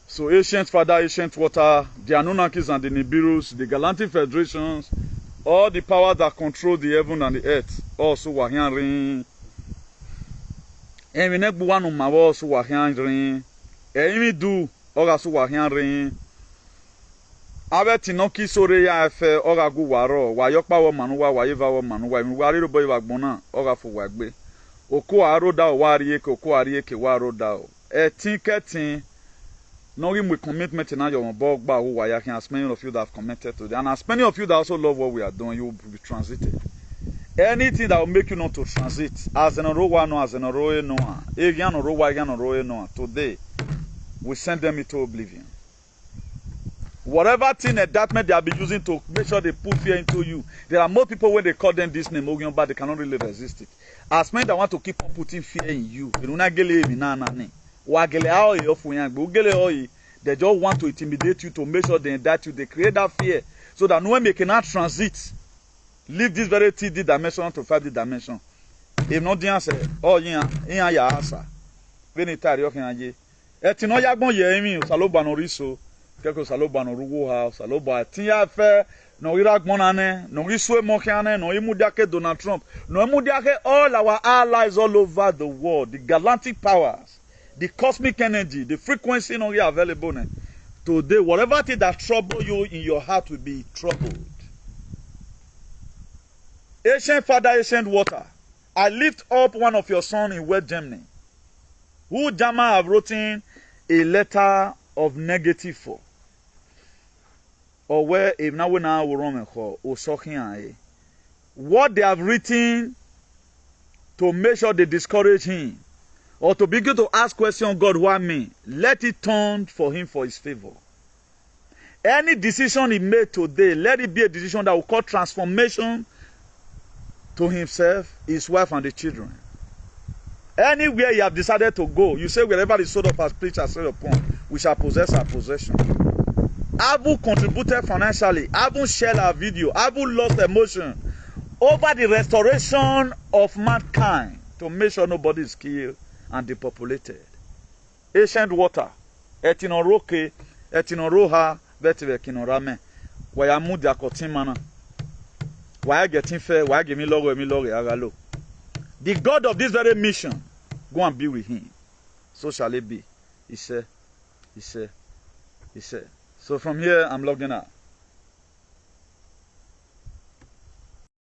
So ancient father, ancient water, the Anunnakis and the Nibiru's, the Galactic Federations, all the powers that control the heaven and the earth, also were hearing. And we never one of my walls were hearing. And we do, also were hearing. Abe tinoki sore ya efe, oga gu waro, wa yokpa wa manuwa, wa yiva wa manuwa, mi wari robo yiva gbona, oga fu wagbe. Oko aro da o wari yeke, oko ari yeke waro da o. Ketin. No, with commitment in your bog bar who are as many of you that have committed to it. And as many of you that also love what we are doing, you will be transited. Anything that will make you not to transit, as an Orowa no, as an Oroe no, Egian Orowa, Egian Oroe no, today we send them into oblivion. Whatever thing that they have been using to make sure they put fear into you, there are more people when they call them this name, but they cannot really resist it. As many that want to keep on putting fear in you, they just want to intimidate you to make sure they indict you. They create that fear so that no one may cannot transit, leave this very 3D dimension to 5D dimension. If not the answer, oh yeah, ya answer. When it ye. Etino yagbon ye mi saloba no riso, keko saloba no rugo ha, saloba tinya fe no iragbon ane, no riswe mokiane, no imudiake Donald Trump, no imudiake all our allies all over the world, the galactic powers. The cosmic energy, the frequency not available today. Whatever thing that trouble you in your heart will be troubled. Ancient father, ancient water. I lift up one of your sons in West Germany, who Jama have written a letter of negative for. Or where if now we now what they have written to make sure they discourage him. Or to begin to ask question, God, why me? Let it turn for him for his favor. Any decision he made today, let it be a decision that will cause transformation to himself, his wife, and the children. Anywhere you have decided to go, you say wherever the sword of our preach are set upon, we shall possess our possession. Abu contributed financially, Abu shared our video, Abu lost emotion over the restoration of mankind to make sure nobody is killed and depopulated. Ancient water, etino roke, etino roha, betive kinorame. Why amu dia kotimana? Why getting fair? Why give me logo, agalo? The God of this very mission, go and be with him. So shall it be. He said. So from here, I'm logging out.